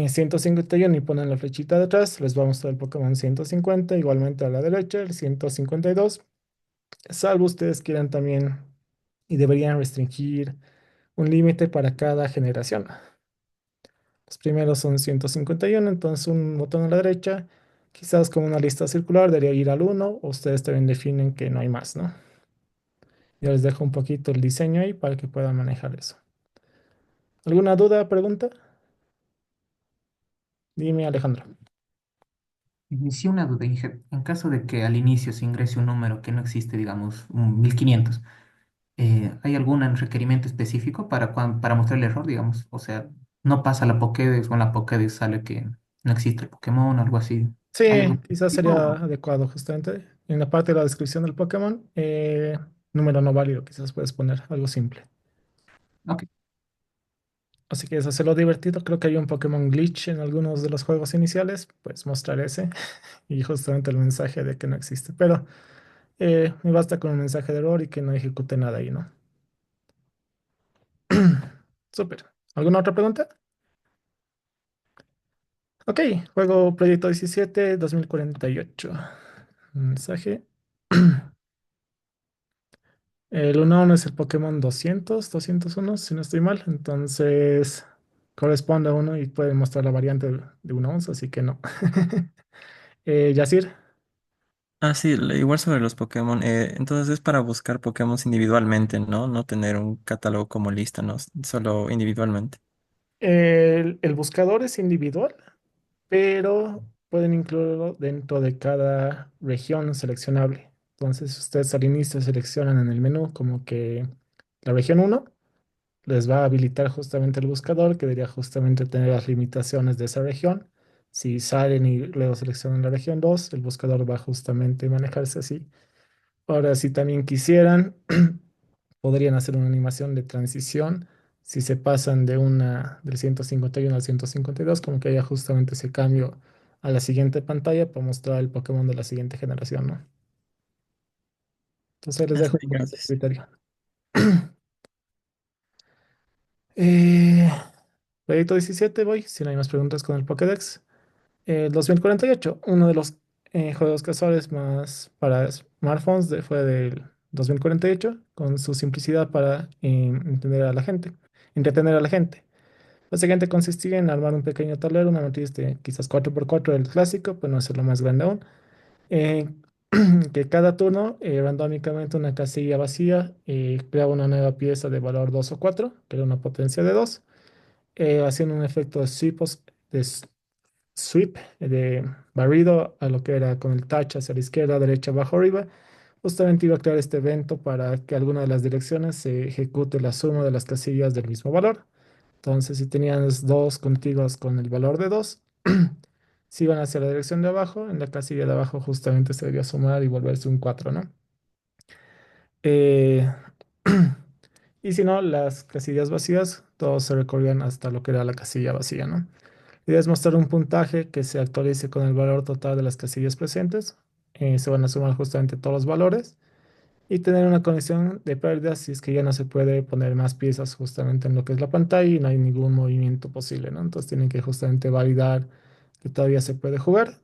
151 y ponen la flechita detrás, les va a mostrar el Pokémon 150, igualmente a la derecha, el 152, salvo ustedes quieran también y deberían restringir un límite para cada generación. Los primeros son 151, entonces un botón a la derecha, quizás como una lista circular, debería ir al uno, o ustedes también definen que no hay más, ¿no? Yo les dejo un poquito el diseño ahí para que puedan manejar eso. ¿Alguna duda, pregunta? Dime, Alejandro. Y sí, una duda, Inge. En caso de que al inicio se ingrese un número que no existe, digamos, un 1500, ¿hay algún requerimiento específico para mostrar el error, digamos? O sea, no pasa la Pokédex o en la Pokédex sale que no existe el Pokémon, algo así. ¿Hay algo Sí, quizás sería específico? adecuado justamente en la parte de la descripción del Pokémon. Número no válido, quizás puedes poner algo simple. Ok. Así que eso hacerlo divertido. Creo que hay un Pokémon glitch en algunos de los juegos iniciales. Pues mostrar ese y justamente el mensaje de que no existe. Pero me basta con un mensaje de error y que no ejecute nada ahí, ¿no? Súper. ¿Alguna otra pregunta? Ok, juego Proyecto 17 2048. Mensaje. El Unown es el Pokémon 201, si no estoy mal. Entonces, corresponde a uno y puede mostrar la variante de Unown, así que no. Yacir, Ah, sí, igual sobre los Pokémon. Entonces es para buscar Pokémon individualmente, ¿no? No tener un catálogo como lista, ¿no? Solo individualmente. el buscador es individual, pero pueden incluirlo dentro de cada región seleccionable. Entonces, ustedes al inicio seleccionan en el menú como que la región uno les va a habilitar justamente el buscador, que debería justamente tener las limitaciones de esa región. Si salen y luego seleccionan la región 2, el buscador va a justamente manejarse así. Ahora, si también quisieran, podrían hacer una animación de transición. Si se pasan del 151 al 152, como que haya justamente ese cambio a la siguiente pantalla para mostrar el Pokémon de la siguiente generación, ¿no? Entonces les Ah, dejo sí, un poquito de gracias. criterio. Eh, Proyecto 17, voy, si no hay más preguntas con el Pokédex. 2048, uno de los juegos casuales más para smartphones fue del 2048, con su simplicidad para entender a la gente, entretener a la gente. Básicamente consistía en armar un pequeño tablero, una matriz de quizás 4x4 del clásico, pues no hacerlo más grande aún. eh, que cada turno, randómicamente una casilla vacía, creaba una nueva pieza de valor 2 o 4, que era una potencia de 2, haciendo un efecto de sweep, de barrido a lo que era con el touch hacia la izquierda, derecha, abajo, arriba. Justamente iba a crear este evento para que alguna de las direcciones se ejecute la suma de las casillas del mismo valor. Entonces, si tenías dos contiguas con el valor de 2, si iban hacia la dirección de abajo, en la casilla de abajo justamente se debía sumar y volverse un 4, ¿no? Eh, y si no, las casillas vacías, todos se recorrían hasta lo que era la casilla vacía, ¿no? La idea es mostrar un puntaje que se actualice con el valor total de las casillas presentes. Se van a sumar justamente todos los valores y tener una condición de pérdida si es que ya no se puede poner más piezas justamente en lo que es la pantalla y no hay ningún movimiento posible, ¿no? Entonces tienen que justamente validar que todavía se puede jugar,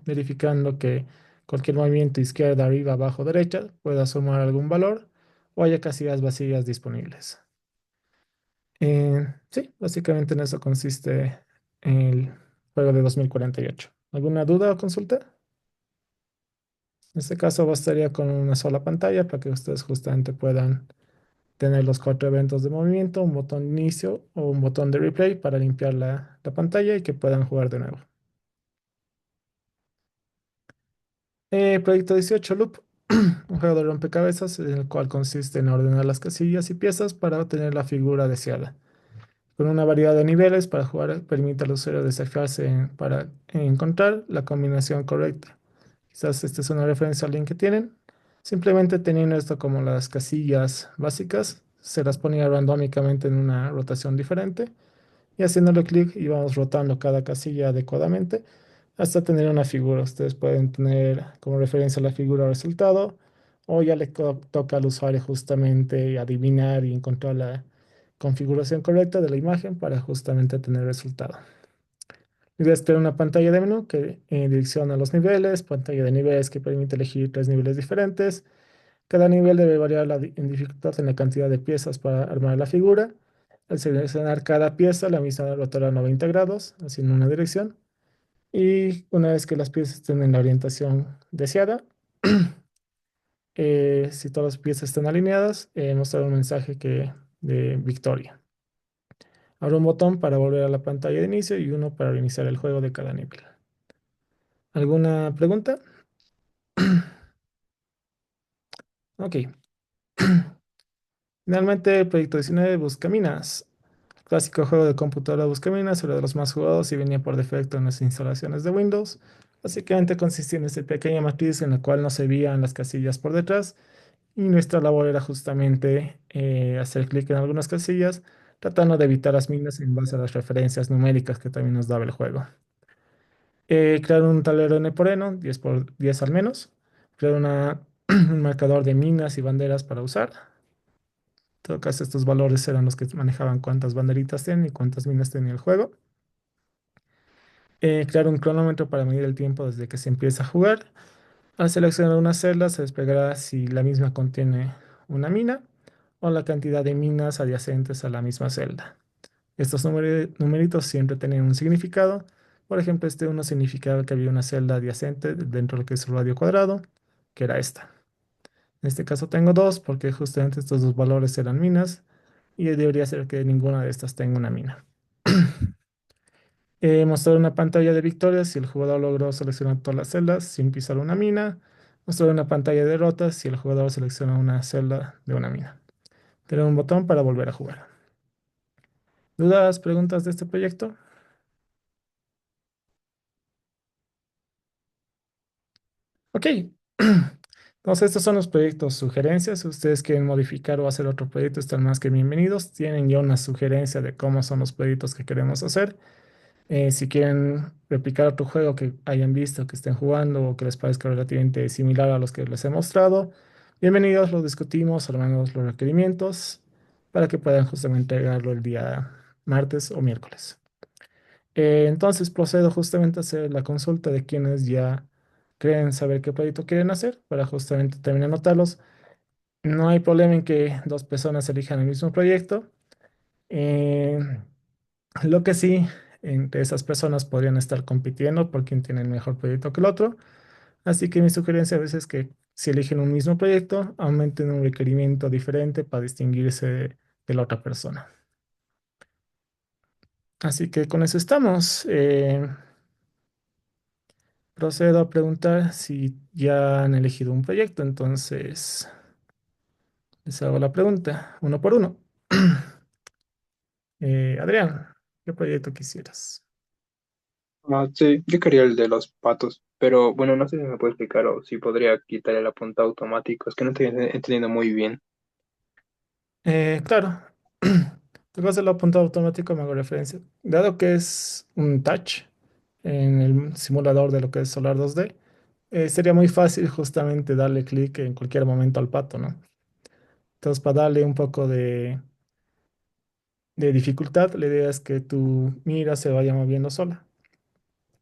verificando que cualquier movimiento izquierda, arriba, abajo, derecha pueda sumar algún valor o haya casillas vacías disponibles. Sí, básicamente en eso consiste el juego de 2048. ¿Alguna duda o consulta? En este caso bastaría con una sola pantalla para que ustedes justamente puedan tener los cuatro eventos de movimiento, un botón de inicio o un botón de replay para limpiar la pantalla y que puedan jugar de nuevo. Proyecto 18 Loop, un juego de rompecabezas en el cual consiste en ordenar las casillas y piezas para obtener la figura deseada. Con una variedad de niveles para jugar, permite al usuario desafiarse para encontrar la combinación correcta. Quizás esta es una referencia al link que tienen. Simplemente teniendo esto como las casillas básicas, se las ponía randómicamente en una rotación diferente y haciéndole clic íbamos rotando cada casilla adecuadamente hasta tener una figura. Ustedes pueden tener como referencia la figura o resultado o ya le toca al usuario justamente adivinar y encontrar la configuración correcta de la imagen para justamente tener el resultado. La idea es crear una pantalla de menú que direcciona los niveles, pantalla de niveles que permite elegir tres niveles diferentes. Cada nivel debe variar en dificultad en la cantidad de piezas para armar la figura. Al seleccionar cada pieza, la misma rotará 90 grados, haciendo una dirección. Y una vez que las piezas estén en la orientación deseada, si todas las piezas están alineadas, mostrar un mensaje de victoria. Habrá un botón para volver a la pantalla de inicio y uno para reiniciar el juego de cada nivel. ¿Alguna pregunta? Ok. Finalmente, el proyecto 19 Buscaminas. Clásico juego de computadora Buscaminas, era de los más jugados y venía por defecto en las instalaciones de Windows. Básicamente consistía en esta pequeña matriz en la cual no se veían las casillas por detrás y nuestra labor era justamente hacer clic en algunas casillas, tratando de evitar las minas en base a las referencias numéricas que también nos daba el juego. Crear un tablero N por N, 10 por 10 al menos. Crear un marcador de minas y banderas para usar. En todo caso, estos valores eran los que manejaban cuántas banderitas tienen y cuántas minas tenía el juego. Crear un cronómetro para medir el tiempo desde que se empieza a jugar. Al seleccionar una celda, se desplegará si la misma contiene una mina o la cantidad de minas adyacentes a la misma celda. Estos numeritos siempre tienen un significado. Por ejemplo, este uno significaba que había una celda adyacente dentro de lo que es el radio cuadrado, que era esta. En este caso tengo dos porque justamente estos dos valores eran minas y debería ser que ninguna de estas tenga una mina. Mostrar una pantalla de victoria si el jugador logró seleccionar todas las celdas sin pisar una mina. Mostrar una pantalla de derrotas si el jugador selecciona una celda de una mina. Tener un botón para volver a jugar. ¿Dudas, preguntas de este proyecto? Ok. Entonces, estos son los proyectos sugerencias. Si ustedes quieren modificar o hacer otro proyecto, están más que bienvenidos. Tienen ya una sugerencia de cómo son los proyectos que queremos hacer. Si quieren replicar otro juego que hayan visto, que estén jugando o que les parezca relativamente similar a los que les he mostrado, bienvenidos, lo discutimos, armamos los requerimientos para que puedan justamente entregarlo el día martes o miércoles. Entonces procedo justamente a hacer la consulta de quienes ya creen saber qué proyecto quieren hacer para justamente también anotarlos. No hay problema en que dos personas elijan el mismo proyecto. Eh, lo que sí, entre esas personas podrían estar compitiendo por quién tiene el mejor proyecto que el otro. Así que mi sugerencia a veces es que si eligen un mismo proyecto, aumenten un requerimiento diferente para distinguirse de la otra persona. Así que con eso estamos. Procedo a preguntar si ya han elegido un proyecto. Entonces, les hago la pregunta uno por uno. Adrián, ¿qué proyecto quisieras? Sí, yo quería el de los patos, pero bueno, no sé si me puede explicar o si podría quitar el apuntado automático. Es que no estoy entendiendo muy bien. Claro. Te vas el apuntado automático, me hago referencia. Dado que es un touch en el simulador de lo que es Solar 2D, sería muy fácil justamente darle clic en cualquier momento al pato, ¿no? Entonces, para darle un poco de dificultad, la idea es que tu mira se vaya moviendo sola,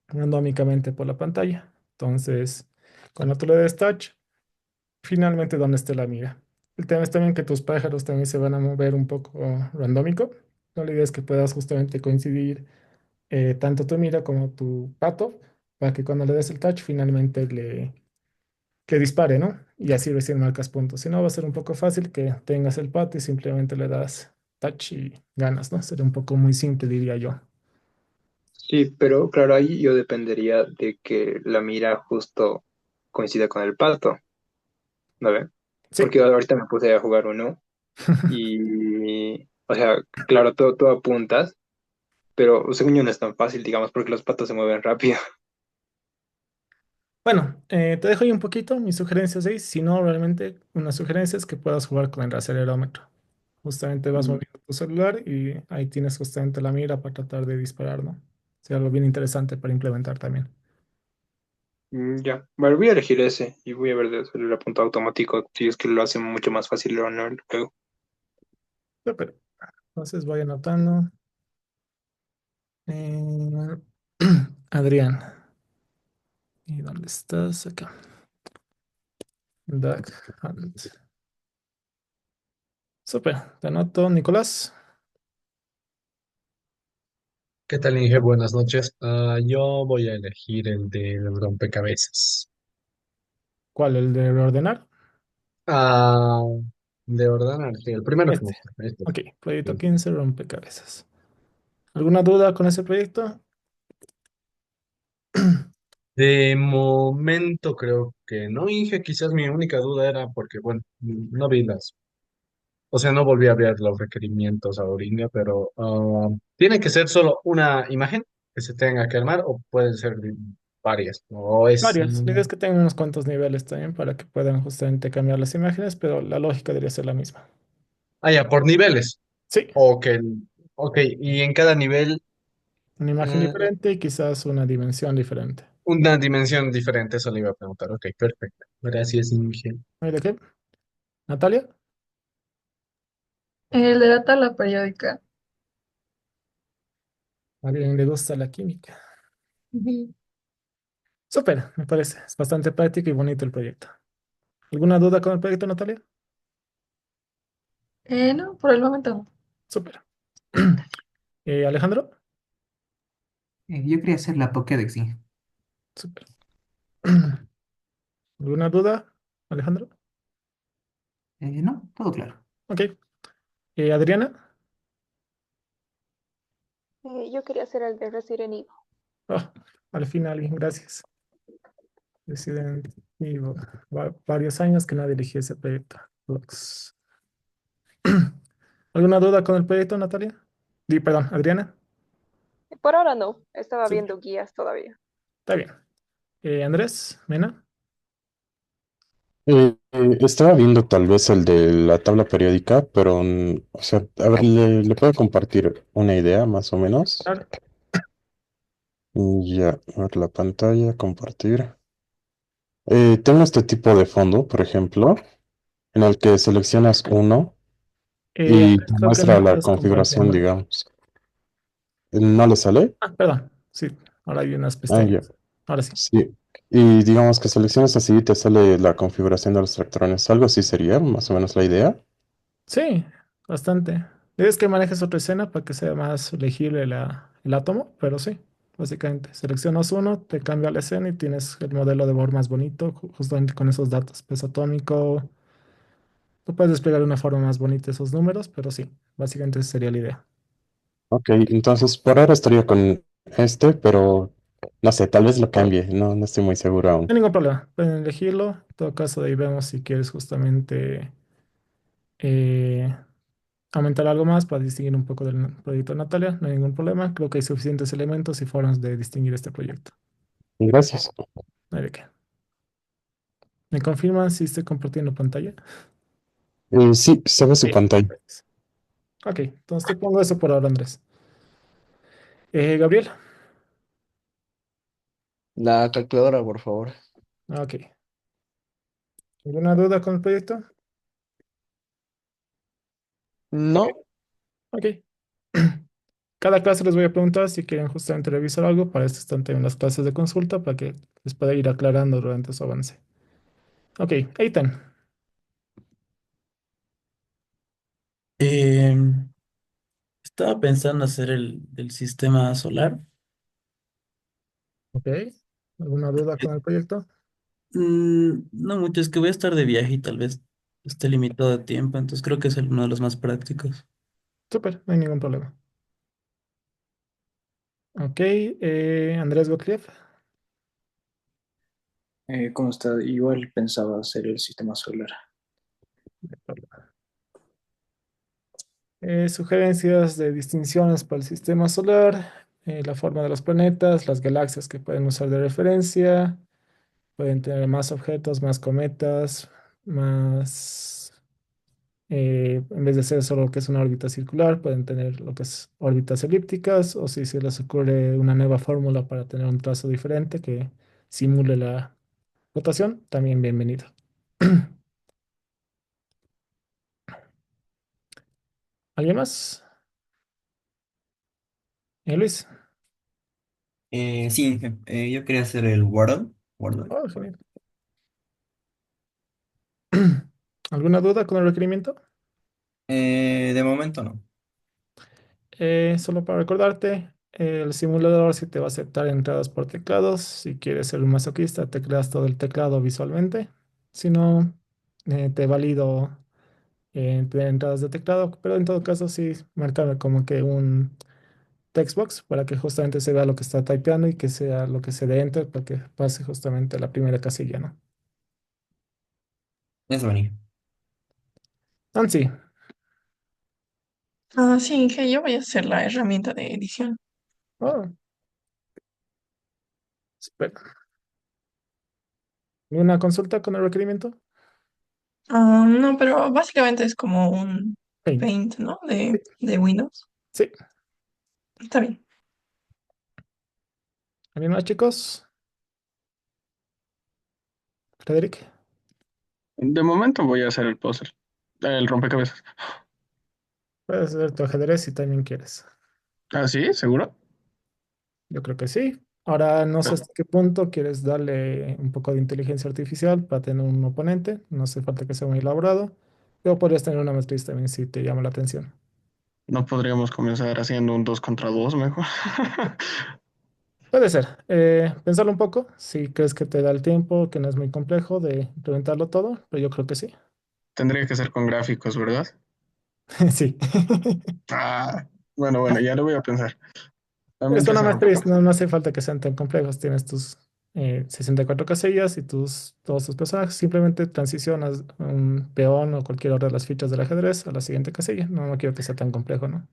randómicamente por la pantalla. Entonces, cuando tú le des touch, finalmente donde esté la mira. El tema es también que tus pájaros también se van a mover un poco randómico. No, la idea es que puedas justamente coincidir tanto tu mira como tu pato para que cuando le des el touch finalmente le dispare, ¿no? Y así recién marcas puntos. Si no, va a ser un poco fácil que tengas el pato y simplemente le das touch y ganas, ¿no? Sería un poco muy simple, diría yo. Sí, pero claro, ahí yo dependería de que la mira justo coincida con el pato, ¿no ve? Sí, Porque ahorita me puse a jugar uno y, o sea, claro, todo apuntas, pero según yo no es tan fácil, digamos, porque los patos se mueven rápido. bueno, te dejo ahí un poquito mis sugerencias ahí. Si no, realmente una sugerencia es que puedas jugar con el acelerómetro. Justamente vas moviendo tu celular y ahí tienes justamente la mira para tratar de disparar, ¿no? Sería algo bien interesante para implementar también. Ya, bueno, voy a elegir ese y voy a ver de hacer el apuntado automático, si es que lo hace mucho más fácil o no el juego. Pero, entonces voy anotando. Eh, Adrián, ¿y dónde estás? Acá. Duck Hunt. Súper, te anoto, Nicolás. ¿Qué tal, Inge? Buenas noches. Yo voy a elegir el del rompecabezas. ¿Cuál? ¿El de reordenar? Ah, de ordenar, sí, el primero que me Este. gusta. Este. Ok, proyecto Sí. 15 rompecabezas. ¿Alguna duda con ese proyecto? De momento creo que no, Inge. Quizás mi única duda era porque, bueno, no vi o sea, no volví a ver los requerimientos ahorita, pero ¿tiene que ser solo una imagen que se tenga que armar o pueden ser varias? O es... Varias. La idea es que tengan unos cuantos niveles también para que puedan justamente cambiar las imágenes, pero la lógica debería ser la misma. ya, por niveles. Sí, O que, ok, y en cada nivel una imagen mm, diferente y quizás una dimensión diferente. una dimensión diferente, eso le iba a preguntar. Ok, perfecto. Gracias, Inge. ¿No hay de qué? ¿Natalia? El de la tabla periódica. ¿A alguien le gusta la química? Ujú. Súper, me parece. Es bastante práctico y bonito el proyecto. ¿Alguna duda con el proyecto, Natalia? No, por el momento no. Súper. Alejandro, Yo quería hacer la Pokédex, sí. súper. ¿Alguna duda, Alejandro? No, todo claro. Ok. Adriana, Yo quería hacer el de Resident Evil. oh, al final, alguien, gracias. Resident Evil. Varios años que no dirigí ese proyecto. Lux. ¿Alguna duda con el proyecto, Natalia? Perdón, Adriana. Por ahora no, estaba Súper, viendo guías todavía. está bien. Andrés, Mena, Estaba viendo tal vez el de la tabla periódica, pero, o sea, a ver, le puedo compartir una idea más o menos. claro. Ya, a ver la pantalla, compartir. Tengo este tipo de fondo, por ejemplo, en el que seleccionas uno y te Andrés, creo que no muestra la estás configuración, compartiendo. digamos. ¿No le sale? Ah, perdón. Sí, ahora hay unas Ah, ya, pestañas. Ahora sí. sí. Y digamos que seleccionas así y te sale la configuración de los tractores. Algo así sería más o menos la idea. Sí, bastante. Es que manejes otra escena para que sea más legible el átomo, pero sí, básicamente. Seleccionas uno, te cambia la escena y tienes el modelo de Bohr más bonito, justamente con esos datos. Peso atómico, tú puedes desplegar de una forma más bonita esos números, pero sí, básicamente esa sería la idea. Ok, entonces por ahora estaría con este, pero no sé, tal vez lo cambie, no estoy muy seguro No aún. hay ningún problema, pueden elegirlo. En todo caso, de ahí vemos si quieres justamente eh, aumentar algo más para distinguir un poco del proyecto de Natalia. No hay ningún problema. Creo que hay suficientes elementos y formas de distinguir este proyecto. Gracias. No hay de qué. ¿Me confirman si estoy compartiendo pantalla? Sí, se ve su Bien. pantalla. Gracias. Ok, entonces te pongo eso por ahora, Andrés. Gabriel. La calculadora, por favor. Ok. ¿Alguna duda con el proyecto? Ok. No, Ok. Cada clase les voy a preguntar si quieren justamente revisar algo. Para esto están también las clases de consulta para que les pueda ir aclarando durante su avance. Ok, Eitan. Em, Estaba pensando hacer el del sistema solar. Ok. ¿Alguna duda con el proyecto? No mucho, es que voy a estar de viaje y tal vez esté limitado de tiempo, entonces creo que es uno de los más prácticos. Súper, no hay ningún problema. Ok, Andrés Gottlieb. ¿Cómo está? Igual pensaba hacer el sistema solar. Sugerencias de distinciones para el sistema solar, la forma de los planetas, las galaxias que pueden usar de referencia, pueden tener más objetos, más cometas, más, en vez de ser solo lo que es una órbita circular, pueden tener lo que es órbitas elípticas, o si se les ocurre una nueva fórmula para tener un trazo diferente que simule la rotación, también bienvenido. ¿Alguien más? Luis. Sí, yo quería hacer el Wordle. Wordle. Oh, genial. ¿Alguna duda con el requerimiento? De momento no. Solo para recordarte, el simulador sí te va a aceptar entradas por teclados. Si quieres ser un masoquista, tecleas todo el teclado visualmente. Si no, te valido tener entradas de teclado, pero en todo caso sí, marcarme como que un textbox para que justamente se vea lo que está typeando y que sea lo que se dé enter para que pase justamente a la primera casilla, ¿no? Eso venía. Nancy. Ah, sí, que yo voy a hacer la herramienta de edición. Oh, espera. ¿Una consulta con el requerimiento? Ah, no, pero básicamente es como un Paint. Paint, ¿no? Sí. De Windows. Sí. Está bien. ¿Alguien más, chicos? Frederick. De momento voy a hacer el puzzle, el rompecabezas. Puedes hacer tu ajedrez si también quieres. ¿Ah, sí? ¿Seguro? Yo creo que sí. Ahora no sé Eh, hasta qué punto quieres darle un poco de inteligencia artificial para tener un oponente. No hace falta que sea muy elaborado. Pero podrías tener una matriz también si te llama la atención. ¿No podríamos comenzar haciendo un 2 contra 2 mejor? Puede ser. Pensarlo un poco. Si crees que te da el tiempo, que no es muy complejo de implementarlo todo, pero yo creo que sí. Tendría que ser con gráficos, ¿verdad? Sí. Ah, bueno, ya lo voy a pensar. Es Mientras una se matriz, rompecabezas. no hace falta que sean tan complejos. Tienes tus 64 casillas y todos tus personajes. Simplemente transicionas un peón o cualquier otra de las fichas del ajedrez a la siguiente casilla. No quiero que sea tan complejo, ¿no?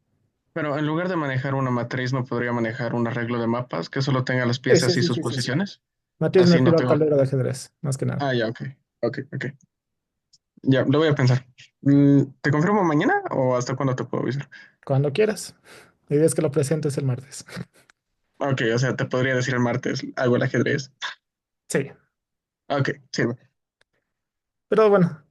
Pero en lugar de manejar una matriz, ¿no podría manejar un arreglo de mapas que solo tenga las Sí, sí, piezas y sí, sus sí, sí, sí. posiciones? Matriz me Así no refiero al tengo. tablero de ajedrez, más que nada. Ah, ya, ok. Ok. Ya, lo voy a pensar. ¿Te confirmo mañana o hasta cuándo te puedo avisar? Cuando quieras. La idea es que lo presentes el martes. Ok, o sea, te podría decir el martes, hago el ajedrez. Sí, Ok, sirve. pero bueno,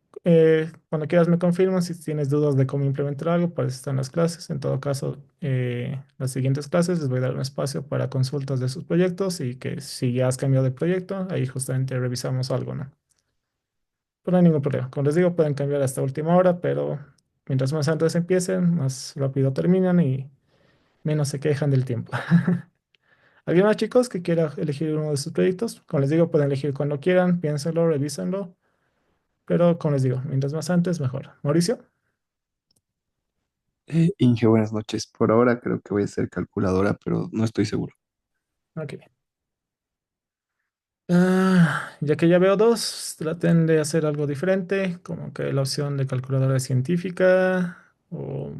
cuando quieras me confirmas si tienes dudas de cómo implementar algo, para eso están las clases. En todo caso, las siguientes clases les voy a dar un espacio para consultas de sus proyectos y que si ya has cambiado de proyecto, ahí justamente revisamos algo, ¿no? Pero no hay ningún problema. Como les digo, pueden cambiar hasta última hora, pero mientras más antes empiecen, más rápido terminan y menos se quejan del tiempo. ¿Alguien más, chicos, que quiera elegir uno de sus proyectos? Como les digo, pueden elegir cuando quieran, piénsenlo, revísenlo, pero como les digo, mientras más antes, mejor. Mauricio. Inge, buenas noches. Por ahora creo que voy a ser calculadora, pero no estoy seguro. Ok. Ya que ya veo dos, traten de hacer algo diferente, como que la opción de calculadora científica o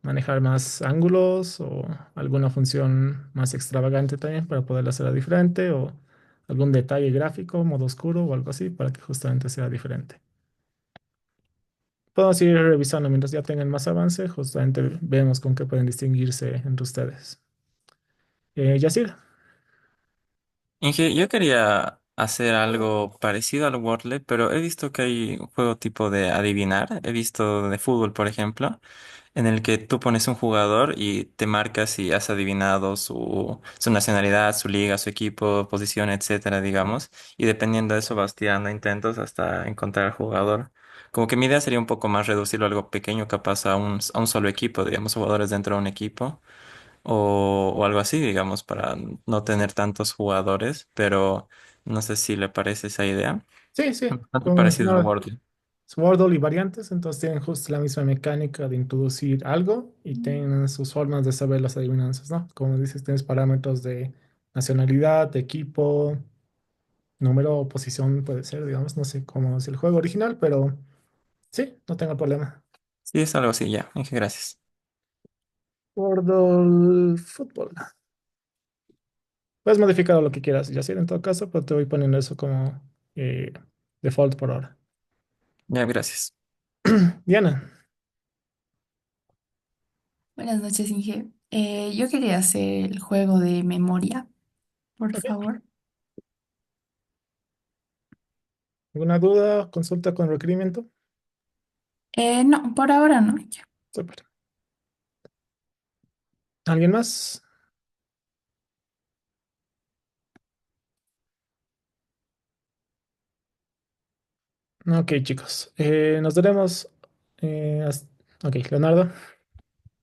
manejar más ángulos o alguna función más extravagante también para poder hacerla diferente o algún detalle gráfico, modo oscuro o algo así para que justamente sea diferente. podemos ir revisando mientras ya tengan más avance, justamente vemos con qué pueden distinguirse entre ustedes. Yacir, Inge, yo quería hacer algo parecido al Wordle, pero he visto que hay un juego tipo de adivinar. He visto de fútbol, por ejemplo, en el que tú pones un jugador y te marcas si has adivinado su nacionalidad, su liga, su equipo, posición, etcétera, digamos. Y dependiendo de eso vas tirando intentos hasta encontrar al jugador. Como que mi idea sería un poco más reducirlo a algo pequeño, capaz a un solo equipo, digamos, jugadores dentro de un equipo o algo así, digamos, para no tener tantos jugadores, no sé si le parece esa idea. sí, sí, Bastante como parecido al mencionaba, Wordle. Wordle y variantes, entonces tienen justo la misma mecánica de introducir algo y tienen sus formas de saber las adivinanzas, ¿no? Como dices, tienes parámetros de nacionalidad, de equipo, número o posición puede ser, digamos, no sé cómo es el juego original, pero sí, no tengo problema. Sí, es algo así, ya. Inge, gracias. Wordle Fútbol. Puedes modificar lo que quieras, ya en todo caso, pero te voy poniendo eso como eh, default por ahora. Ya, gracias. Diana, Buenas noches, Inge. Yo quería hacer el juego de memoria, por ok. favor. ¿Alguna duda? Consulta con requerimiento. No, por ahora no. Súper. ¿Alguien más? Ok, chicos. Nos daremos. Ok, Leonardo.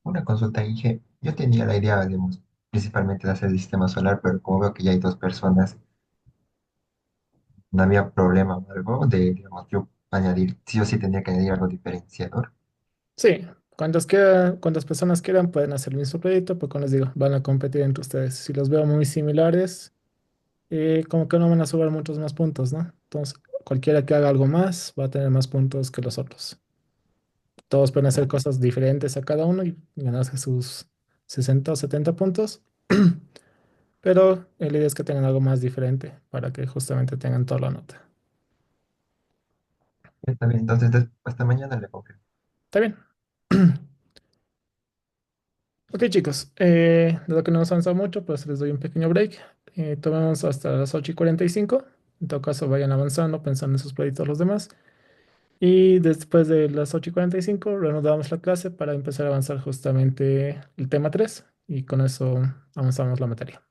Una consulta, Inge. Yo tenía la idea, digamos, principalmente de hacer el sistema solar, pero como veo que ya hay dos personas, no había problema o algo de, digamos, yo añadir, sí o sí tenía que añadir algo diferenciador. Sí, cuantas personas quieran pueden hacer el mismo proyecto, pero como les digo, van a competir entre ustedes. Si los veo muy similares, como que no van a subir muchos más puntos, ¿no? Entonces, cualquiera que haga algo más va a tener más puntos que los otros. Todos pueden hacer cosas diferentes a cada uno y ganarse sus 60 o 70 puntos, pero la idea es que tengan algo más diferente para que justamente tengan toda la nota. Está bien, entonces hasta mañana le confirmo. ¿Está bien? Ok, chicos, dado que no nos avanzado mucho, pues les doy un pequeño break. Tomemos hasta las 8:45. En todo caso, vayan avanzando, pensando en sus proyectos los demás. Y después de las 8:45, reanudamos la clase para empezar a avanzar justamente el tema 3. Y con eso avanzamos la materia.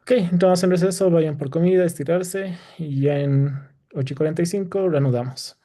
Ok, entonces en receso, vayan por comida, estirarse. Y ya en 8:45 reanudamos.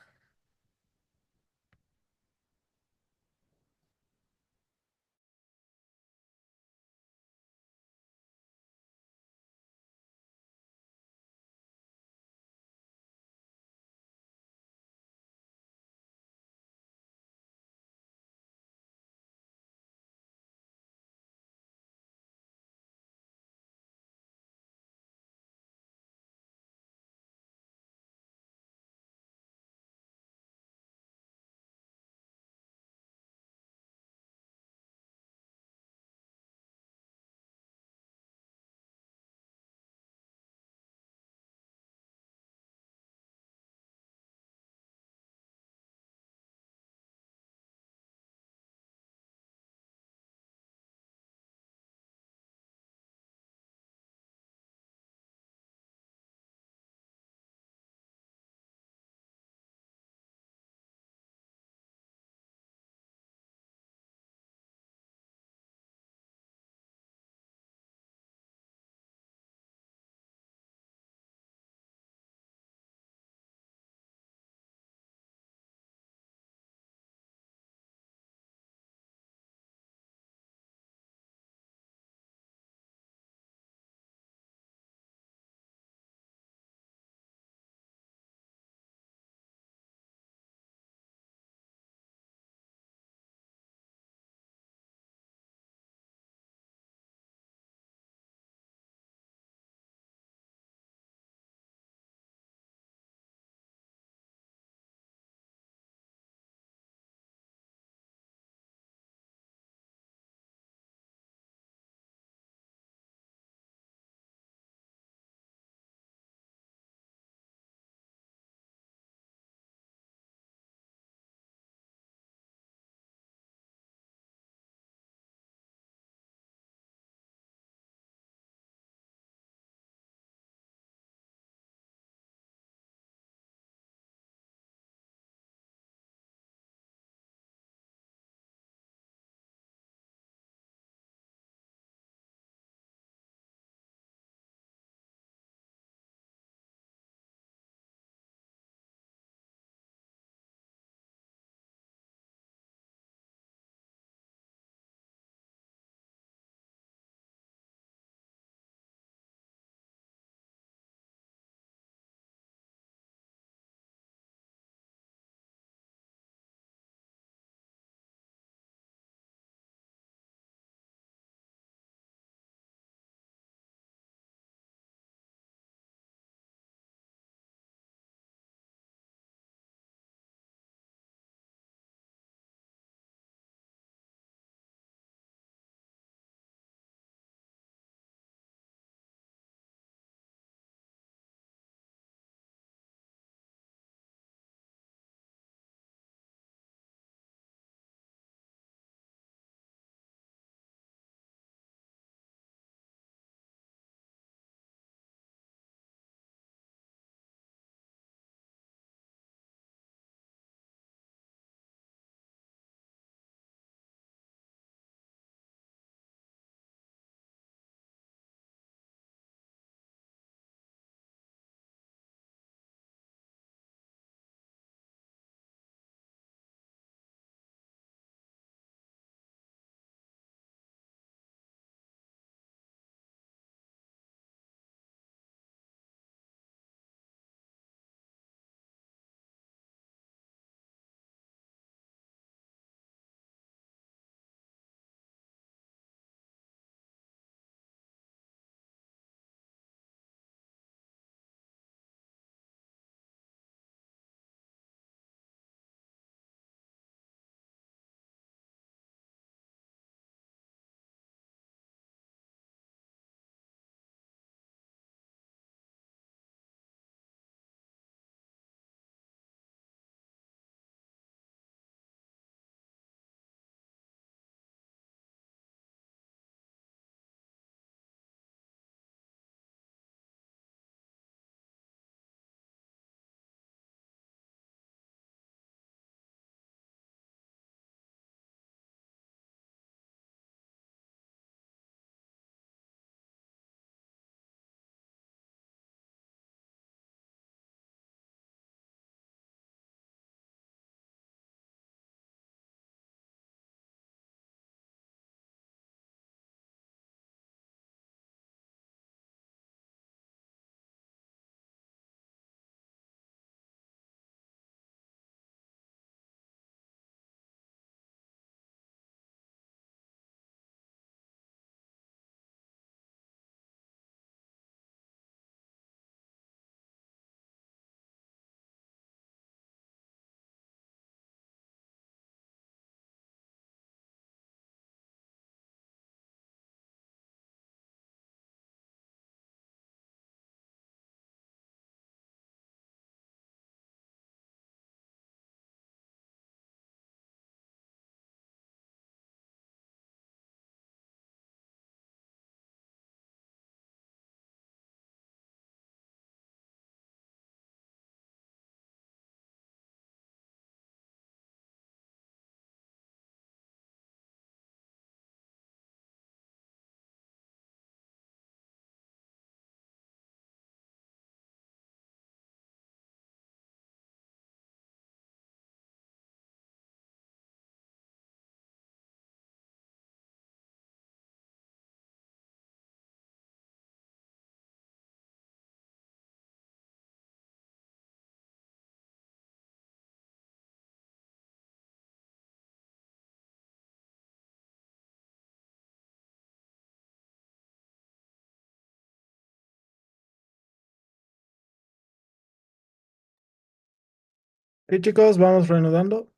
Y chicos, vamos reanudando.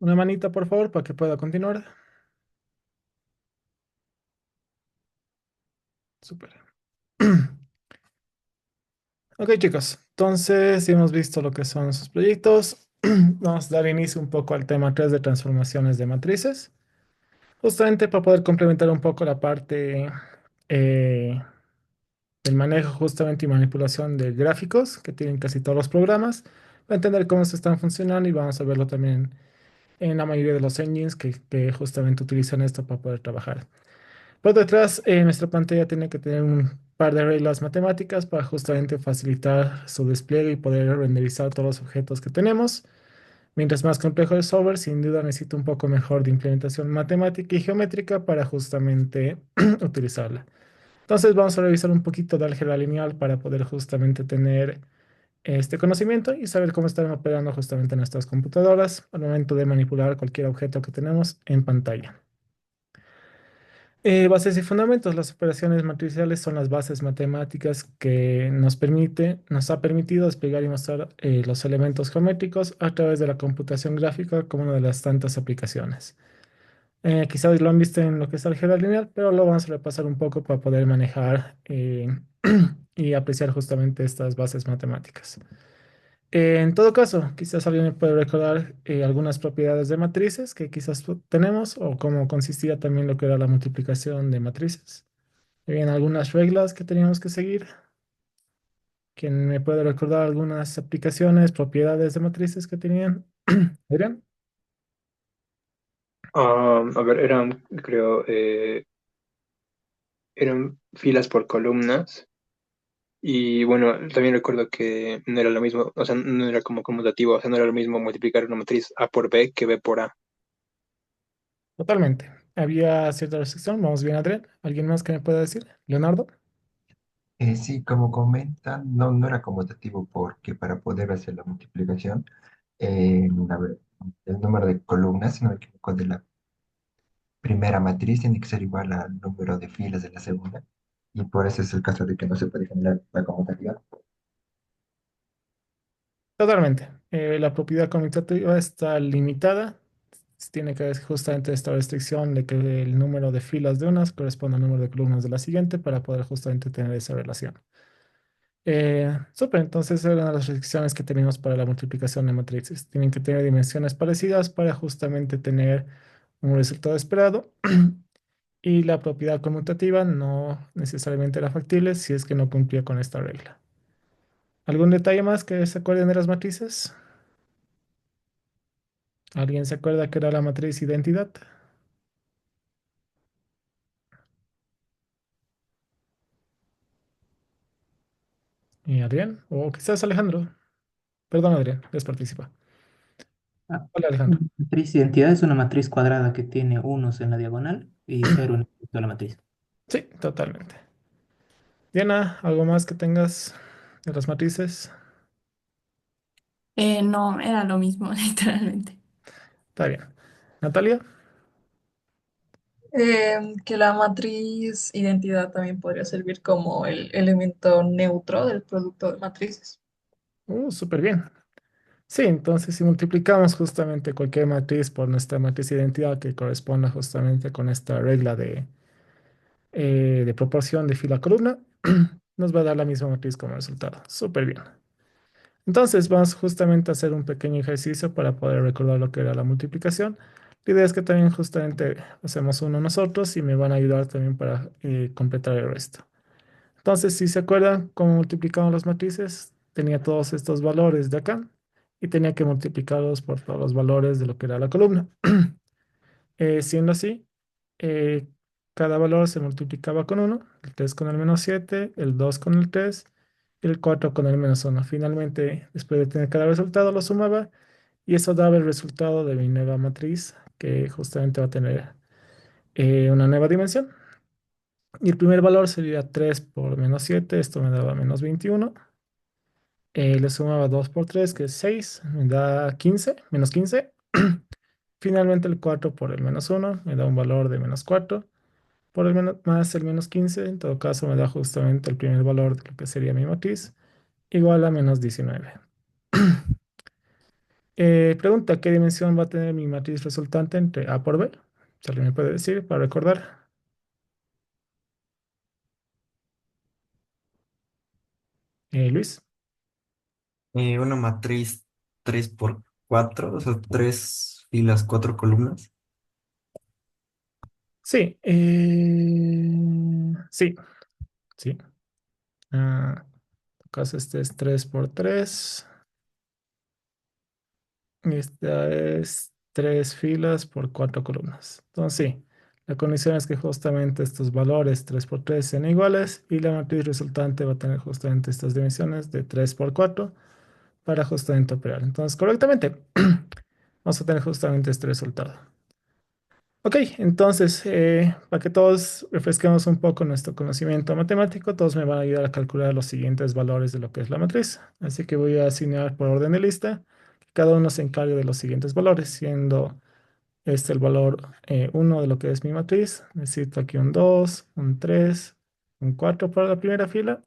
Una manita, por favor, para que pueda continuar. Súper. Ok, chicos. Entonces, ya hemos visto lo que son sus proyectos. Vamos a dar inicio un poco al tema 3 de transformaciones de matrices. Justamente para poder complementar un poco la parte eh, del manejo justamente y manipulación de gráficos que tienen casi todos los programas, para entender cómo se están funcionando y vamos a verlo también en la mayoría de los engines que justamente utilizan esto para poder trabajar. Por detrás, nuestra pantalla tiene que tener un par de reglas matemáticas para justamente facilitar su despliegue y poder renderizar todos los objetos que tenemos. Mientras más complejo el software, sin duda necesita un poco mejor de implementación matemática y geométrica para justamente utilizarla. Entonces vamos a revisar un poquito de álgebra lineal para poder justamente tener este conocimiento y saber cómo están operando justamente nuestras computadoras al momento de manipular cualquier objeto que tenemos en pantalla. Bases y fundamentos. Las operaciones matriciales son las bases matemáticas que nos ha permitido desplegar y mostrar los elementos geométricos a través de la computación gráfica como una de las tantas aplicaciones. Quizás lo han visto en lo que es álgebra lineal, pero lo vamos a repasar un poco para poder manejar y apreciar justamente estas bases matemáticas. En todo caso, quizás alguien me puede recordar algunas propiedades de matrices que quizás tenemos o cómo consistía también lo que era la multiplicación de matrices. Habían algunas reglas que teníamos que seguir. ¿Quién me puede recordar algunas aplicaciones, propiedades de matrices que tenían? Adrián. A ver, creo, eran filas por columnas. Y bueno, también recuerdo que no era lo mismo, o sea, no era como conmutativo, o sea, no era lo mismo multiplicar una matriz A por B que B por A. Totalmente. Había cierta restricción. Vamos bien, Adrián. ¿Alguien más que me pueda decir? Leonardo. Sí, como comentan, no era conmutativo porque para poder hacer la multiplicación, a ver, el número de columnas, si no me equivoco, de la primera matriz tiene que ser igual al número de filas de la segunda, y por eso es el caso de que no se puede generar la conmutación. Totalmente. La propiedad conmutativa está limitada. Tiene que ver justamente esta restricción de que el número de filas de unas corresponde al número de columnas de la siguiente para poder justamente tener esa relación. Súper, entonces eran las restricciones que teníamos para la multiplicación de matrices. Tienen que tener dimensiones parecidas para justamente tener un resultado esperado. Y la propiedad conmutativa no necesariamente era factible si es que no cumplía con esta regla. ¿Algún detalle más que se acuerden de las matrices? ¿Alguien se acuerda que era la matriz identidad? ¿Y Adrián? O quizás Alejandro. Perdón, Adrián, les participa. Ah, Hola, Alejandro. una matriz de identidad es una matriz cuadrada que tiene unos en la diagonal y cero en el centro de la matriz. Sí, totalmente. Diana, ¿algo más que tengas de las matrices? No, era lo mismo, literalmente. Está bien. Natalia. Que la matriz identidad también podría servir como el elemento neutro del producto de matrices. Súper bien. Sí, entonces si multiplicamos justamente cualquier matriz por nuestra matriz identidad que corresponda justamente con esta regla de proporción de fila-columna, nos va a dar la misma matriz como resultado. Súper bien. Entonces vamos justamente a hacer un pequeño ejercicio para poder recordar lo que era la multiplicación. La idea es que también justamente hacemos uno nosotros y me van a ayudar también para completar el resto. Entonces, si se acuerdan cómo multiplicamos las matrices, tenía todos estos valores de acá y tenía que multiplicarlos por todos los valores de lo que era la columna. Siendo así, eh, cada valor se multiplicaba con uno, el 3 con el menos 7, el 2 con el 3 y el 4 con el menos uno. Finalmente, después de tener cada resultado, lo sumaba y eso daba el resultado de mi nueva matriz, que justamente va a tener una nueva dimensión. Y el primer valor sería 3 por menos 7, esto me daba menos 21. Le sumaba 2 por 3, que es 6, me da 15, menos 15. Finalmente el 4 por el menos uno me da un valor de menos 4. Por el menos, más el menos 15 en todo caso me da justamente el primer valor de lo que sería mi matriz, igual a menos 19. Pregunta, ¿qué dimensión va a tener mi matriz resultante entre A por B? Si alguien me puede decir para recordar. Luis. Una matriz 3 por 4, o sea, 3 filas, 4 columnas. Sí, sí, sí. En tu caso este es 3 por 3. Esta es 3 filas por 4 columnas. Entonces, sí, la condición es que justamente estos valores 3 por 3 sean iguales y la matriz resultante va a tener justamente estas dimensiones de 3 por 4 para justamente operar. Entonces, correctamente, vamos a tener justamente este resultado. Ok, entonces, para que todos refresquemos un poco nuestro conocimiento matemático, todos me van a ayudar a calcular los siguientes valores de lo que es la matriz. Así que voy a asignar por orden de lista, que cada uno se encargue de los siguientes valores, siendo este el valor 1 de lo que es mi matriz. Necesito aquí un 2, un 3, un 4 para la primera fila,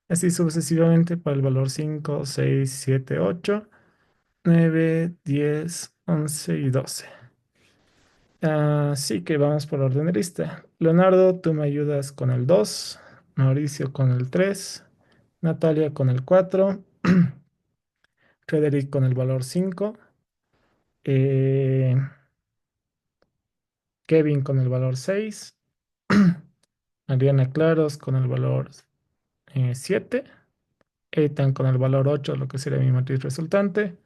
así sucesivamente para el valor 5, 6, 7, 8, 9, 10, 11 y 12. Así que vamos por orden de lista. Leonardo, tú me ayudas con el 2, Mauricio con el 3, Natalia con el 4, Frederic con el valor 5, eh, Kevin con el valor 6, Adriana Claros con el valor 7, Ethan con el valor 8, lo que sería mi matriz resultante,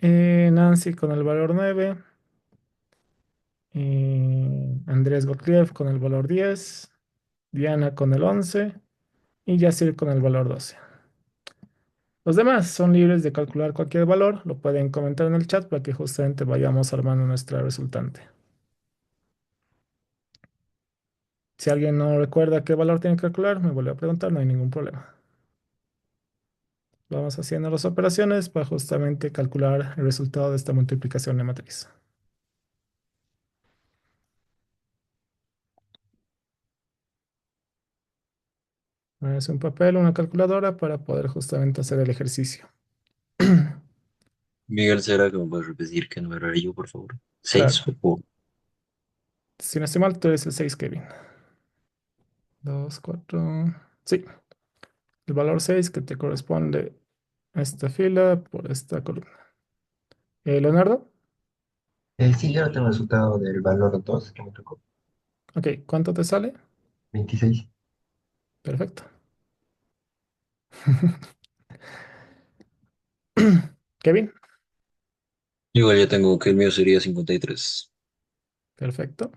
Nancy con el valor 9, Andrés Gottlieb con el valor 10, Diana con el 11 y Yacir con el valor 12. Los demás son libres de calcular cualquier valor, lo pueden comentar en el chat para que justamente vayamos armando nuestra resultante. Si alguien no recuerda qué valor tiene que calcular, me vuelve a preguntar, no hay ningún problema. Vamos haciendo las operaciones para justamente calcular el resultado de esta multiplicación de matriz. Es un papel, una calculadora para poder justamente hacer el ejercicio. Miguel, ¿será que me puedes repetir qué número era yo, por favor? Claro, ¿Seis o...? si no estoy mal, tú eres el 6, Kevin. 2, 4. Sí, el valor 6 que te corresponde a esta fila por esta columna. Leonardo, Sí, yo no tengo el resultado del valor 2 que me tocó. ok, ¿cuánto te sale? 26. Perfecto. Kevin, Igual ya tengo que el mío sería 53. perfecto.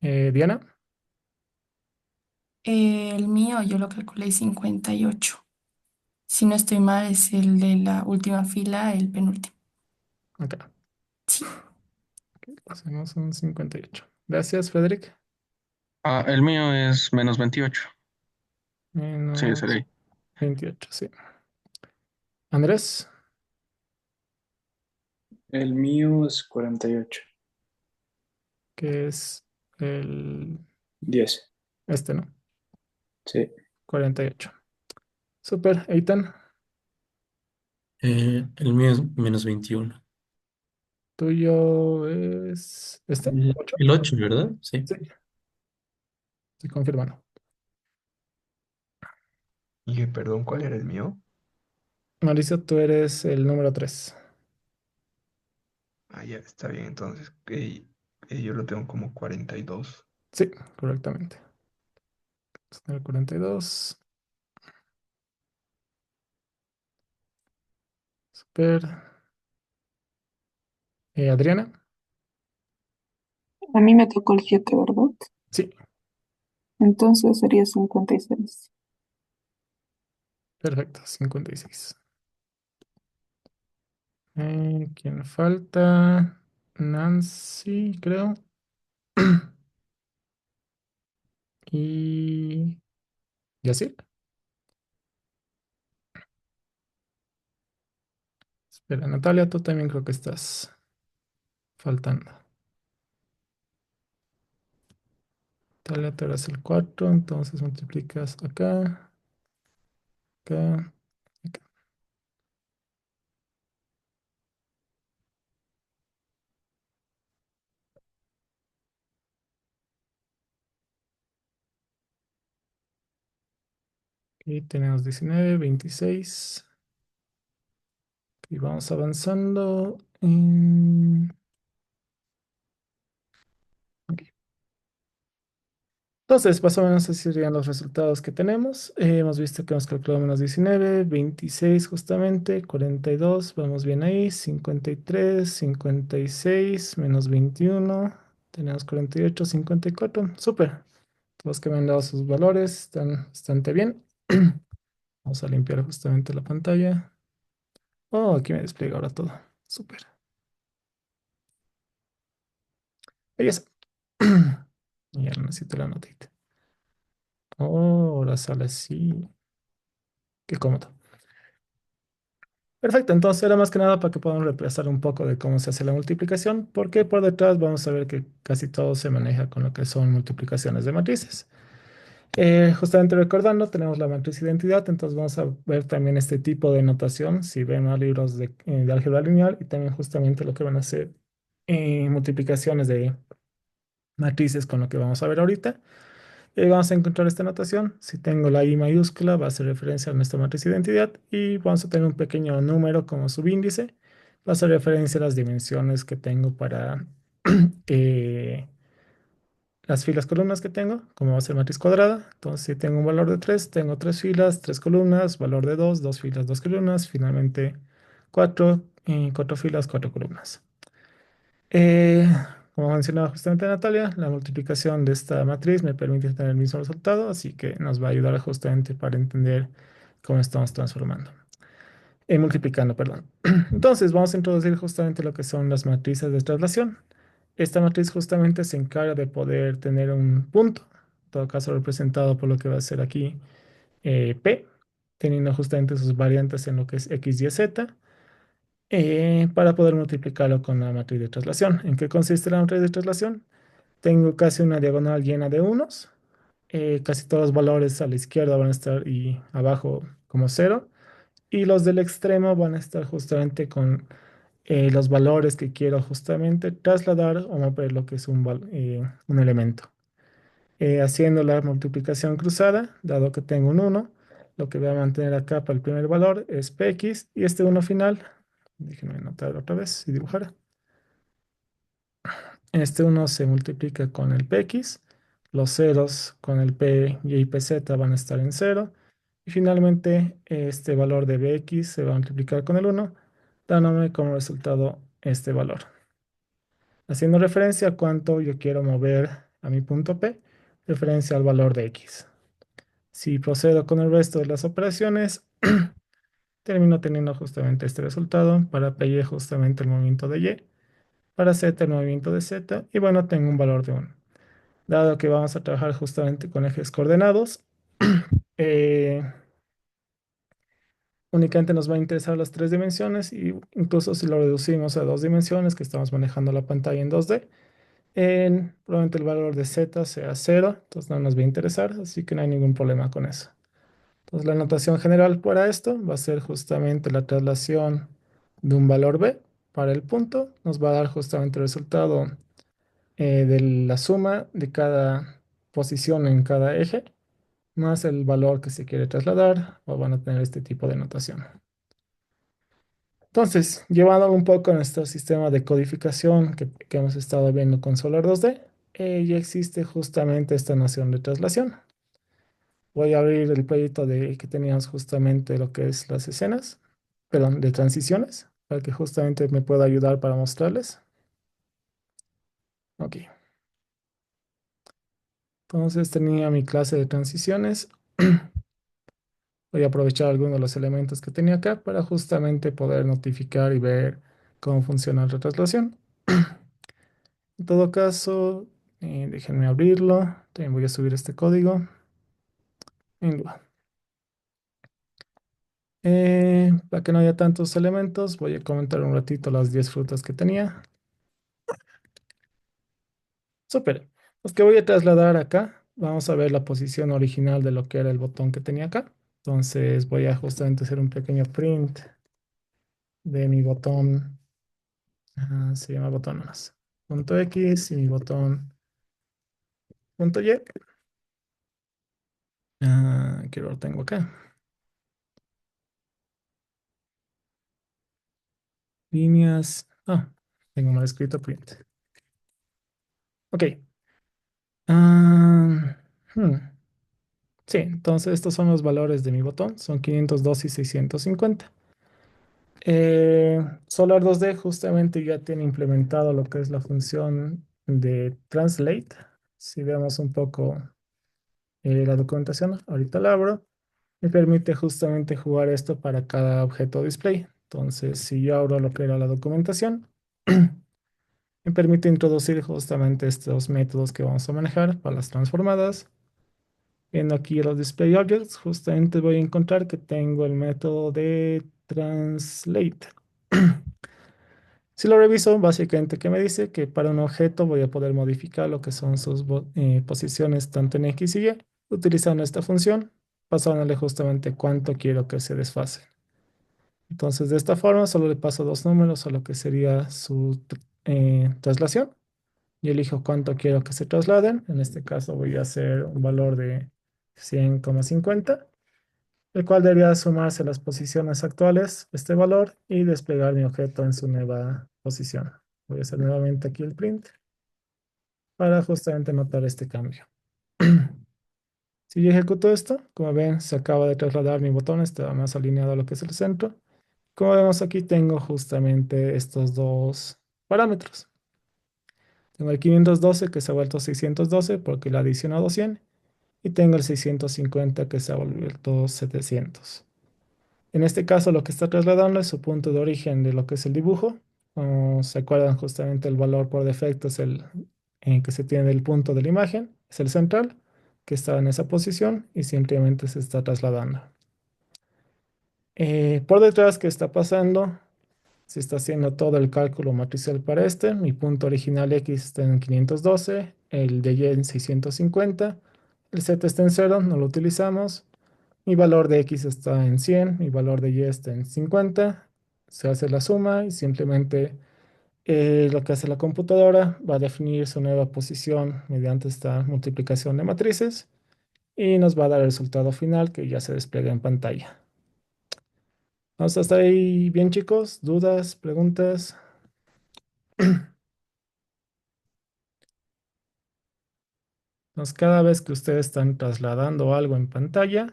Diana, El mío yo lo calculé 58. Si no estoy mal, es el de la última fila, el penúltimo. ok, Sí. hacemos un 58. Gracias, Frederick. El mío es menos 28. Sí, Menos seré. 28, sí. Andrés, El mío es 48. que es el 10. este, ¿no? Sí. 48. Super, Eitan, El mío es menos 21. tuyo es este, El, 8. el 8, ¿verdad? Sí. Sí, estoy confirmando. Y perdón, ¿cuál era el mío? Mauricio, tú eres el número 3. Ah, ya, está bien, entonces. Yo lo tengo como 42. Sí, correctamente. El 42. Super. Adriana, A mí me tocó el 7, ¿verdad? sí, Entonces sería 56. perfecto, 56. ¿Quién falta? Nancy, creo. Y Yacir. Pero Natalia, tú también creo que estás faltando. Natalia, tú eras el 4, entonces multiplicas acá, acá, acá. Y tenemos 19, 26. Y vamos avanzando. Ok. Entonces, más o menos así serían los resultados que tenemos. Hemos visto que hemos calculado menos 19, 26 justamente, 42, vamos bien ahí, 53, 56, menos 21, tenemos 48, 54, súper. Los que me han dado sus valores están bastante bien. Vamos a limpiar justamente la pantalla. Oh, aquí me despliega ahora todo. Súper. Belleza. Ya no necesito la notita. Oh, ahora sale así. Qué cómodo. Perfecto, entonces era más que nada para que podamos repasar un poco de cómo se hace la multiplicación, porque por detrás vamos a ver que casi todo se maneja con lo que son multiplicaciones de matrices. Justamente recordando, tenemos la matriz identidad, entonces vamos a ver también este tipo de notación, si ven los libros de álgebra lineal y también justamente lo que van a hacer multiplicaciones de matrices con lo que vamos a ver ahorita. Vamos a encontrar esta notación. Si tengo la I mayúscula, va a hacer referencia a nuestra matriz de identidad y vamos a tener un pequeño número como subíndice. Va a hacer referencia a las dimensiones que tengo para eh, las filas, columnas que tengo, como va a ser matriz cuadrada. Entonces, si tengo un valor de 3, tengo 3 filas, 3 columnas, valor de 2, 2 filas, 2 columnas, finalmente 4, 4 filas, 4 columnas. Eh, Como mencionaba justamente Natalia, la multiplicación de esta matriz me permite tener el mismo resultado, así que nos va a ayudar justamente para entender cómo estamos transformando, multiplicando, perdón. Entonces, vamos a introducir justamente lo que son las matrices de traslación. Esta matriz justamente se encarga de poder tener un punto, en todo caso representado por lo que va a ser aquí P, teniendo justamente sus variantes en lo que es X, Y, Z para poder multiplicarlo con la matriz de traslación. ¿En qué consiste la matriz de traslación? Tengo casi una diagonal llena de unos. Casi todos los valores a la izquierda van a estar y abajo como cero. Y los del extremo van a estar justamente con los valores que quiero justamente trasladar o mover lo que es un elemento. Haciendo la multiplicación cruzada, dado que tengo un uno, lo que voy a mantener acá para el primer valor es px y este uno final, déjenme anotar otra vez y dibujar. Este uno se multiplica con el px, los ceros con el p y pz van a estar en cero y finalmente este valor de bx se va a multiplicar con el uno, dándome como resultado este valor. Haciendo referencia a cuánto yo quiero mover a mi punto P, referencia al valor de X. Si procedo con el resto de las operaciones, termino teniendo justamente este resultado. Para P y justamente el movimiento de Y, para Z el movimiento de Z, y bueno, tengo un valor de 1. Dado que vamos a trabajar justamente con ejes coordenados, eh, únicamente nos va a interesar las tres dimensiones, y incluso si lo reducimos a dos dimensiones, que estamos manejando la pantalla en 2D, probablemente el valor de z sea cero, entonces no nos va a interesar, así que no hay ningún problema con eso. Entonces la notación general para esto va a ser justamente la traslación de un valor b para el punto, nos va a dar justamente el resultado de la suma de cada posición en cada eje, más el valor que se quiere trasladar, o van a tener este tipo de notación. Entonces, llevando un poco a nuestro sistema de codificación que hemos estado viendo con Solar 2D, ya existe justamente esta noción de traslación. Voy a abrir el proyecto que teníamos justamente lo que es las escenas, perdón, de transiciones, para que justamente me pueda ayudar para mostrarles. Ok. Entonces tenía mi clase de transiciones. Voy a aprovechar algunos de los elementos que tenía acá para justamente poder notificar y ver cómo funciona la traslación. En todo caso, déjenme abrirlo. También voy a subir este código en Lua. Para que no haya tantos elementos, voy a comentar un ratito las 10 frutas que tenía. Súper. Los que voy a trasladar acá, vamos a ver la posición original de lo que era el botón que tenía acá. Entonces voy a justamente hacer un pequeño print de mi botón. Se llama botón nomás. Punto X y mi botón punto Y. ¿Qué error tengo acá? Líneas. Tengo mal escrito print. Ok. Ah, hmm. Sí, entonces estos son los valores de mi botón. Son 502 y 650. Solar 2D justamente ya tiene implementado lo que es la función de Translate. Si vemos un poco la documentación, ahorita la abro. Me permite justamente jugar esto para cada objeto display. Entonces, si yo abro lo que era la documentación, me permite introducir justamente estos métodos que vamos a manejar para las transformadas. Viendo aquí los display objects, justamente voy a encontrar que tengo el método de translate. Si lo reviso, básicamente que me dice que para un objeto voy a poder modificar lo que son sus posiciones tanto en X y Y, utilizando esta función, pasándole justamente cuánto quiero que se desfase. Entonces, de esta forma, solo le paso dos números a lo que sería su traslación y elijo cuánto quiero que se trasladen. En este caso voy a hacer un valor de 100,50, el cual debería sumarse a las posiciones actuales, este valor, y desplegar mi objeto en su nueva posición. Voy a hacer nuevamente aquí el print para justamente notar este cambio. Si yo ejecuto esto, como ven, se acaba de trasladar mi botón, está más alineado a lo que es el centro. Como vemos aquí, tengo justamente estos dos parámetros. Tengo el 512 que se ha vuelto 612 porque le adicionado 100 y tengo el 650 que se ha vuelto 700. En este caso, lo que está trasladando es su punto de origen de lo que es el dibujo. Como se acuerdan, justamente el valor por defecto es el que se tiene del punto de la imagen, es el central, que está en esa posición y simplemente se está trasladando. Por detrás, ¿qué está pasando? Se está haciendo todo el cálculo matricial para este. Mi punto original X está en 512, el de Y en 650, el Z está en 0, no lo utilizamos. Mi valor de X está en 100, mi valor de Y está en 50. Se hace la suma y simplemente lo que hace la computadora va a definir su nueva posición mediante esta multiplicación de matrices y nos va a dar el resultado final que ya se despliega en pantalla. Vamos hasta ahí bien, chicos. ¿Dudas, preguntas? Entonces, cada vez que ustedes están trasladando algo en pantalla,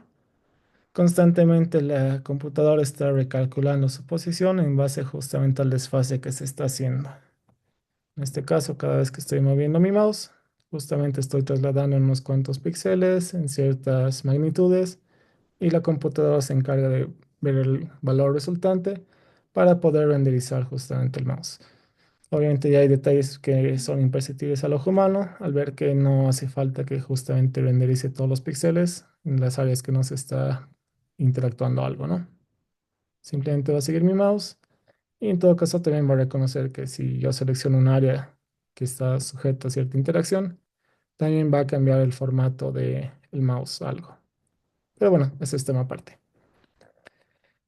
constantemente la computadora está recalculando su posición en base justamente al desfase que se está haciendo. En este caso, cada vez que estoy moviendo mi mouse, justamente estoy trasladando unos cuantos píxeles en ciertas magnitudes y la computadora se encarga de ver el valor resultante para poder renderizar justamente el mouse. Obviamente ya hay detalles que son imperceptibles al ojo humano, al ver que no hace falta que justamente renderice todos los píxeles en las áreas que no se está interactuando algo, ¿no? Simplemente va a seguir mi mouse y en todo caso también va a reconocer que si yo selecciono un área que está sujeta a cierta interacción, también va a cambiar el formato del mouse algo. Pero bueno, ese es tema aparte.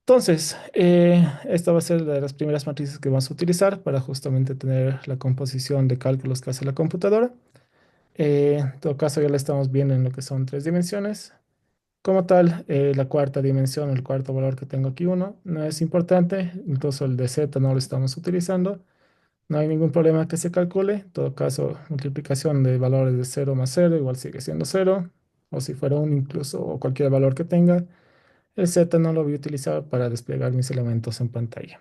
Entonces, esta va a ser de las primeras matrices que vamos a utilizar para justamente tener la composición de cálculos que hace la computadora. En todo caso, ya la estamos viendo en lo que son tres dimensiones. Como tal, la cuarta dimensión, el cuarto valor que tengo aquí, uno, no es importante. Incluso el de z no lo estamos utilizando. No hay ningún problema que se calcule. En todo caso, multiplicación de valores de 0 más 0 igual sigue siendo 0. O si fuera 1 incluso, o cualquier valor que tenga. El Z no lo voy a utilizar para desplegar mis elementos en pantalla.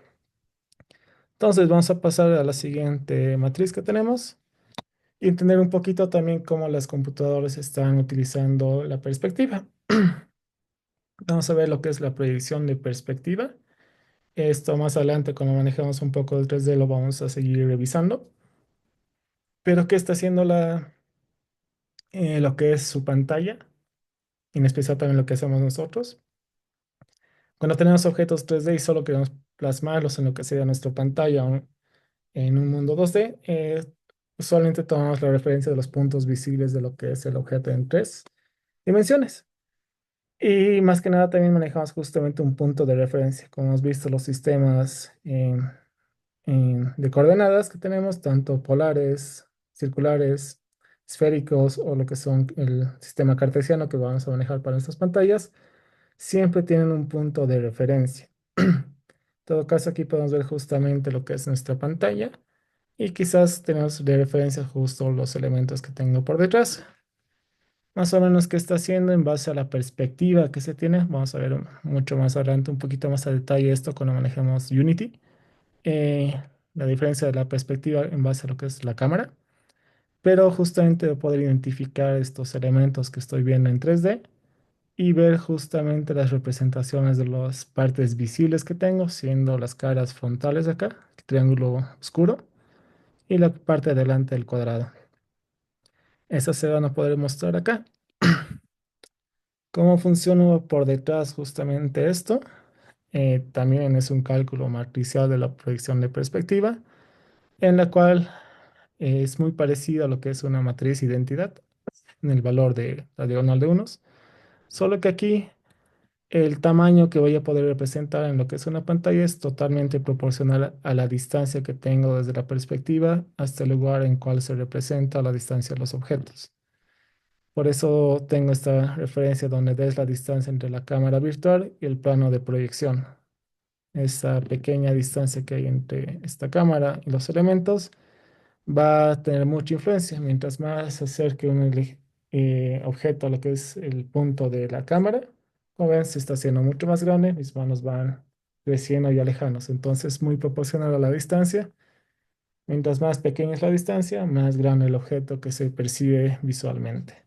Entonces vamos a pasar a la siguiente matriz que tenemos y entender un poquito también cómo las computadoras están utilizando la perspectiva. Vamos a ver lo que es la proyección de perspectiva. Esto más adelante, cuando manejemos un poco el 3D, lo vamos a seguir revisando. Pero ¿qué está haciendo lo que es su pantalla? En especial también lo que hacemos nosotros. Cuando tenemos objetos 3D y solo queremos plasmarlos en lo que sería nuestra pantalla o en un mundo 2D, usualmente tomamos la referencia de los puntos visibles de lo que es el objeto en tres dimensiones. Y más que nada también manejamos justamente un punto de referencia. Como hemos visto, los sistemas de coordenadas que tenemos, tanto polares, circulares, esféricos o lo que son el sistema cartesiano que vamos a manejar para nuestras pantallas, siempre tienen un punto de referencia. En todo caso, aquí podemos ver justamente lo que es nuestra pantalla y quizás tenemos de referencia justo los elementos que tengo por detrás. Más o menos qué está haciendo en base a la perspectiva que se tiene. Vamos a ver mucho más adelante, un poquito más a detalle esto cuando manejemos Unity. La diferencia de la perspectiva en base a lo que es la cámara. Pero justamente de poder identificar estos elementos que estoy viendo en 3D y ver justamente las representaciones de las partes visibles que tengo, siendo las caras frontales acá, el triángulo oscuro, y la parte de delante del cuadrado. Esas se van a poder mostrar acá. ¿Cómo funciona por detrás justamente esto? También es un cálculo matricial de la proyección de perspectiva, en la cual es muy parecido a lo que es una matriz identidad en el valor de la diagonal de unos, solo que aquí el tamaño que voy a poder representar en lo que es una pantalla es totalmente proporcional a la distancia que tengo desde la perspectiva hasta el lugar en cual se representa la distancia de los objetos. Por eso tengo esta referencia donde ves la distancia entre la cámara virtual y el plano de proyección. Esa pequeña distancia que hay entre esta cámara y los elementos va a tener mucha influencia. Mientras más se acerque objeto a lo que es el punto de la cámara, como ven, se está haciendo mucho más grande, mis manos van creciendo y alejándose. Entonces, muy proporcional a la distancia. Mientras más pequeña es la distancia, más grande el objeto que se percibe visualmente.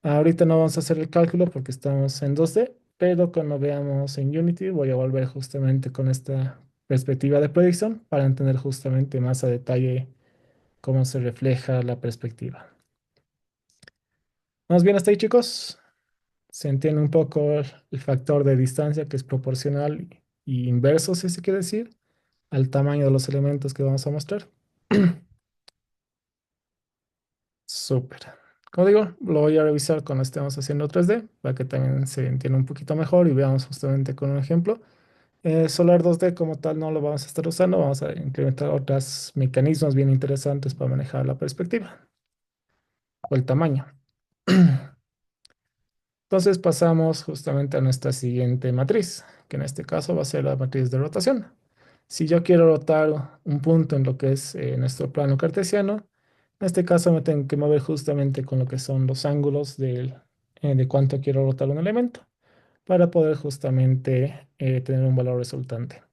Ahorita no vamos a hacer el cálculo porque estamos en 2D, pero cuando veamos en Unity voy a volver justamente con esta perspectiva de proyección para entender justamente más a detalle cómo se refleja la perspectiva. ¿Vamos bien hasta ahí, chicos? Se entiende un poco el factor de distancia que es proporcional y inverso, si se quiere decir, al tamaño de los elementos que vamos a mostrar. Súper. Como digo, lo voy a revisar cuando estemos haciendo 3D para que también se entienda un poquito mejor y veamos justamente con un ejemplo. Solar 2D como tal no lo vamos a estar usando, vamos a implementar otros mecanismos bien interesantes para manejar la perspectiva o el tamaño. Entonces pasamos justamente a nuestra siguiente matriz, que en este caso va a ser la matriz de rotación. Si yo quiero rotar un punto en lo que es nuestro plano cartesiano, en este caso me tengo que mover justamente con lo que son los ángulos de cuánto quiero rotar un elemento para poder justamente tener un valor resultante.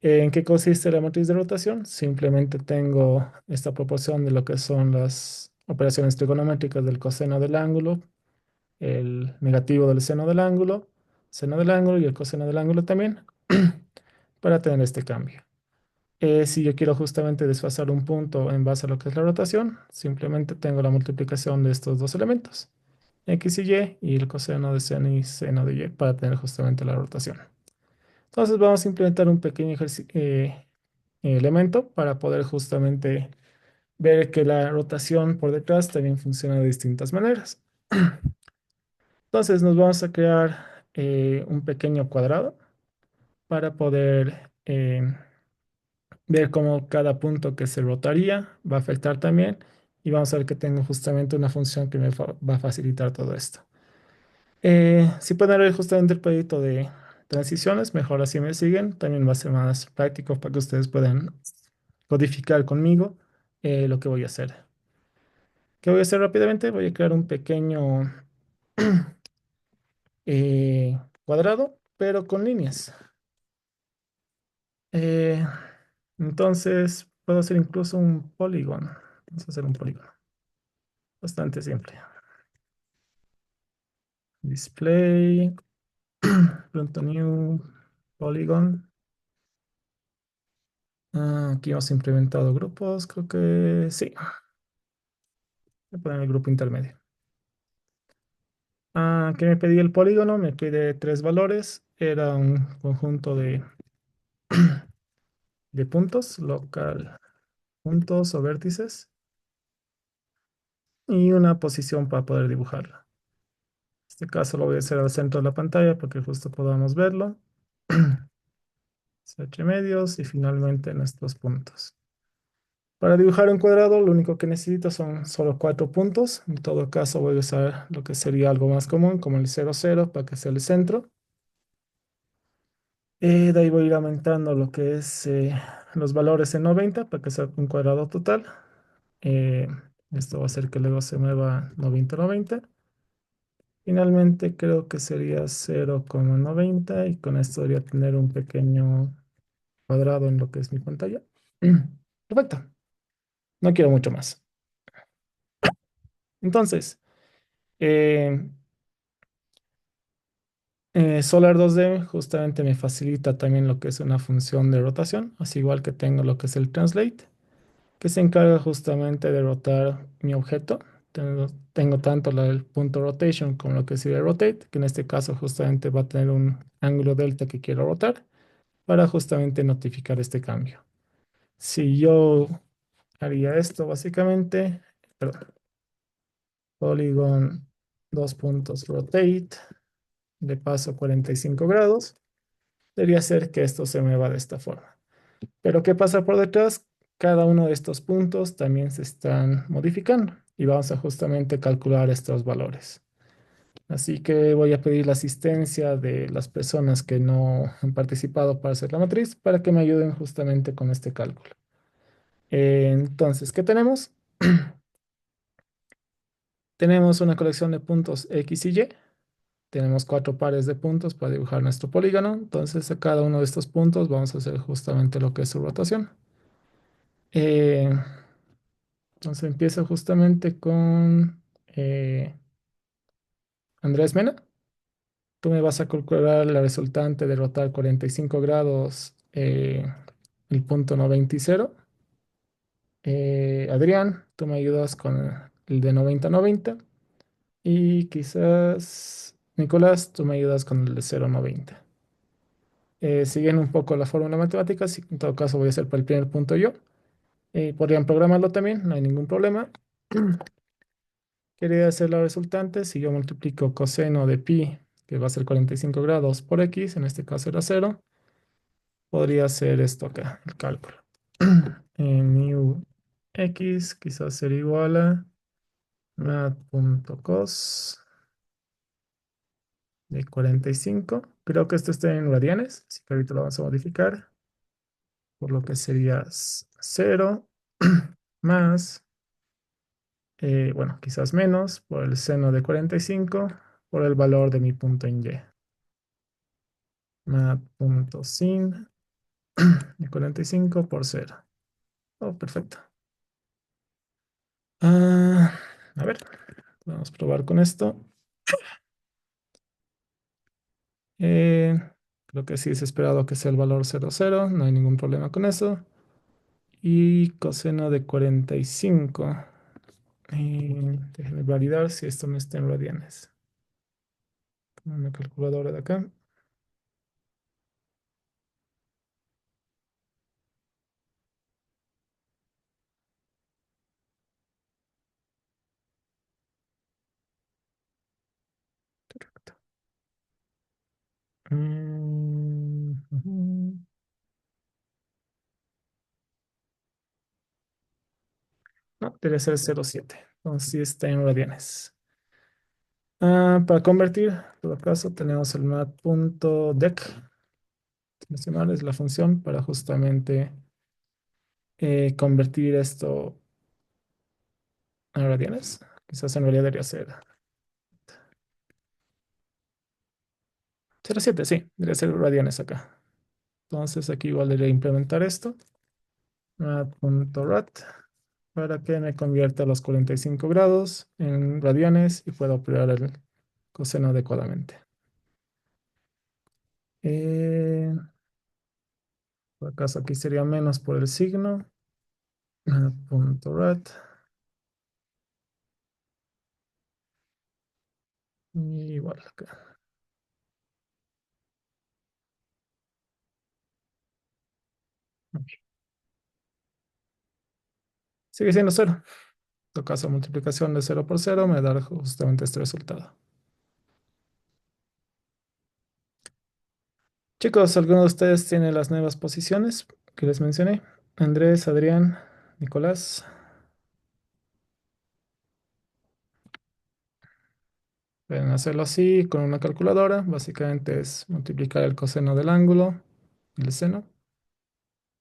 ¿En qué consiste la matriz de rotación? Simplemente tengo esta proporción de lo que son las operaciones trigonométricas del coseno del ángulo, el negativo del seno del ángulo y el coseno del ángulo también, para tener este cambio. Si yo quiero justamente desfasar un punto en base a lo que es la rotación, simplemente tengo la multiplicación de estos dos elementos, x y el coseno de seno y seno de y, para tener justamente la rotación. Entonces vamos a implementar un pequeño elemento para poder justamente ver que la rotación por detrás también funciona de distintas maneras. Entonces nos vamos a crear un pequeño cuadrado para poder ver cómo cada punto que se rotaría va a afectar también. Y vamos a ver que tengo justamente una función que me va a facilitar todo esto. Si pueden ver justamente el proyecto de transiciones, mejor así me siguen. También va a ser más práctico para que ustedes puedan codificar conmigo lo que voy a hacer. ¿Qué voy a hacer rápidamente? Voy a crear un pequeño cuadrado, pero con líneas. Eh, entonces, puedo hacer incluso un polígono. Vamos a hacer un polígono. Bastante simple. Display, pronto new, polygon. Aquí hemos implementado grupos, creo que sí. Voy a poner el grupo intermedio. ¿Qué me pedí el polígono? Me pide tres valores. era un conjunto de puntos, local, puntos o vértices, y una posición para poder dibujarla. En este caso lo voy a hacer al centro de la pantalla para que justo podamos verlo. CH medios y finalmente nuestros puntos. Para dibujar un cuadrado, lo único que necesito son solo 4 puntos. En todo caso, voy a usar lo que sería algo más común, como el 0, 0, para que sea el centro. De ahí voy a ir aumentando lo que es los valores en 90 para que sea un cuadrado total. Eh, Esto va a hacer que luego se mueva 90, 90. Finalmente creo que sería 0,90 y con esto debería tener un pequeño cuadrado en lo que es mi pantalla. Perfecto. No quiero mucho más. Entonces, eh, Solar 2D justamente me facilita también lo que es una función de rotación, así igual que tengo lo que es el translate, que se encarga justamente de rotar mi objeto. Tengo tanto el punto rotation como lo que es el rotate, que en este caso justamente va a tener un ángulo delta que quiero rotar para justamente notificar este cambio. Si yo haría esto básicamente, perdón, polygon, dos puntos rotate, le paso 45 grados, debería ser que esto se mueva de esta forma. Pero ¿qué pasa por detrás? Cada uno de estos puntos también se están modificando y vamos a justamente calcular estos valores. Así que voy a pedir la asistencia de las personas que no han participado para hacer la matriz para que me ayuden justamente con este cálculo. Entonces, ¿qué tenemos? Tenemos una colección de puntos X y Y. Tenemos 4 pares de puntos para dibujar nuestro polígono. Entonces, a cada uno de estos puntos vamos a hacer justamente lo que es su rotación. Eh, entonces, empiezo justamente con Andrés Mena. Tú me vas a calcular la resultante de rotar 45 grados el punto 90 y 0. Adrián, tú me ayudas con el de 90 90. Y quizás, Nicolás, tú me ayudas con el de 0,90. Siguen un poco la fórmula matemática, en todo caso voy a hacer para el primer punto yo. Podrían programarlo también, no hay ningún problema. Quería hacer la resultante, si yo multiplico coseno de pi, que va a ser 45 grados por x, en este caso era 0, podría hacer esto acá, el cálculo. Mu x quizás sería igual a mat.cos de 45. Creo que esto está en radianes, así que ahorita lo vamos a modificar, por lo que sería 0 más, bueno, quizás menos, por el seno de 45, por el valor de mi punto en y. Mat.sin de 45 por 0. Oh, perfecto. A ver, vamos a probar con esto. Eh, Creo que sí es esperado que sea el valor 0, 0, no hay ningún problema con eso. Y coseno de 45. Déjenme validar si esto no está en radianes. Con una calculadora de acá. Ujú. No, debe ser 0,7. Entonces sí está en radianes. Para convertir, en todo caso, tenemos el mat.dec. Mencionar es la función para justamente convertir esto a radianes. Quizás en realidad debería ser 0,7, sí, debería ser radianes acá. Entonces aquí igual debería implementar esto. Mat.rat para que me convierta los 45 grados en radianes y pueda operar el coseno adecuadamente. Eh, por acaso aquí sería menos por el signo. Mat.rat. Y igual acá. Sigue siendo cero. En todo caso, multiplicación de cero por cero me da justamente este resultado. Chicos, ¿alguno de ustedes tiene las nuevas posiciones que les mencioné? Andrés, Adrián, Nicolás. Pueden hacerlo así con una calculadora. Básicamente es multiplicar el coseno del ángulo y el seno.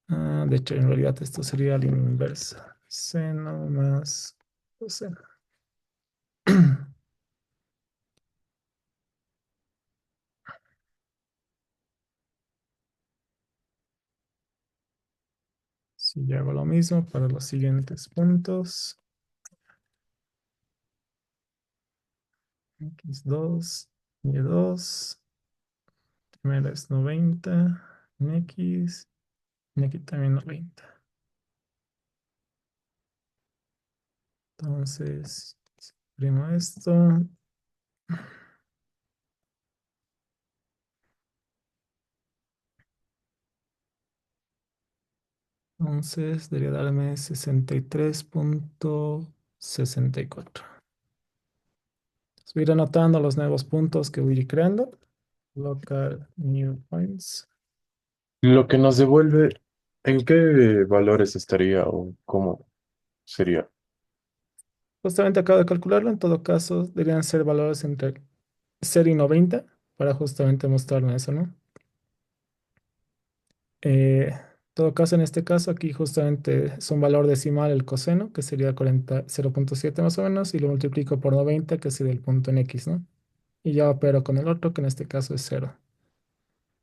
De hecho, en realidad esto sería la inversa. Seno más coseno. Si yo hago lo mismo para los siguientes puntos. X2, Y2. Primero es 90. En X. Y aquí también 90. Entonces, primo esto. Entonces, debería darme 63,64. Voy a ir anotando los nuevos puntos que voy a ir creando. Local new points. Lo que nos devuelve, ¿en qué valores estaría o cómo sería? Justamente acabo de calcularlo. En todo caso, deberían ser valores entre 0 y 90 para justamente mostrarme eso, ¿no? En todo caso, en este caso, aquí justamente es un valor decimal el coseno, que sería 0,7 más o menos, y lo multiplico por 90, que sería el punto en X, ¿no? Y ya opero con el otro, que en este caso es cero.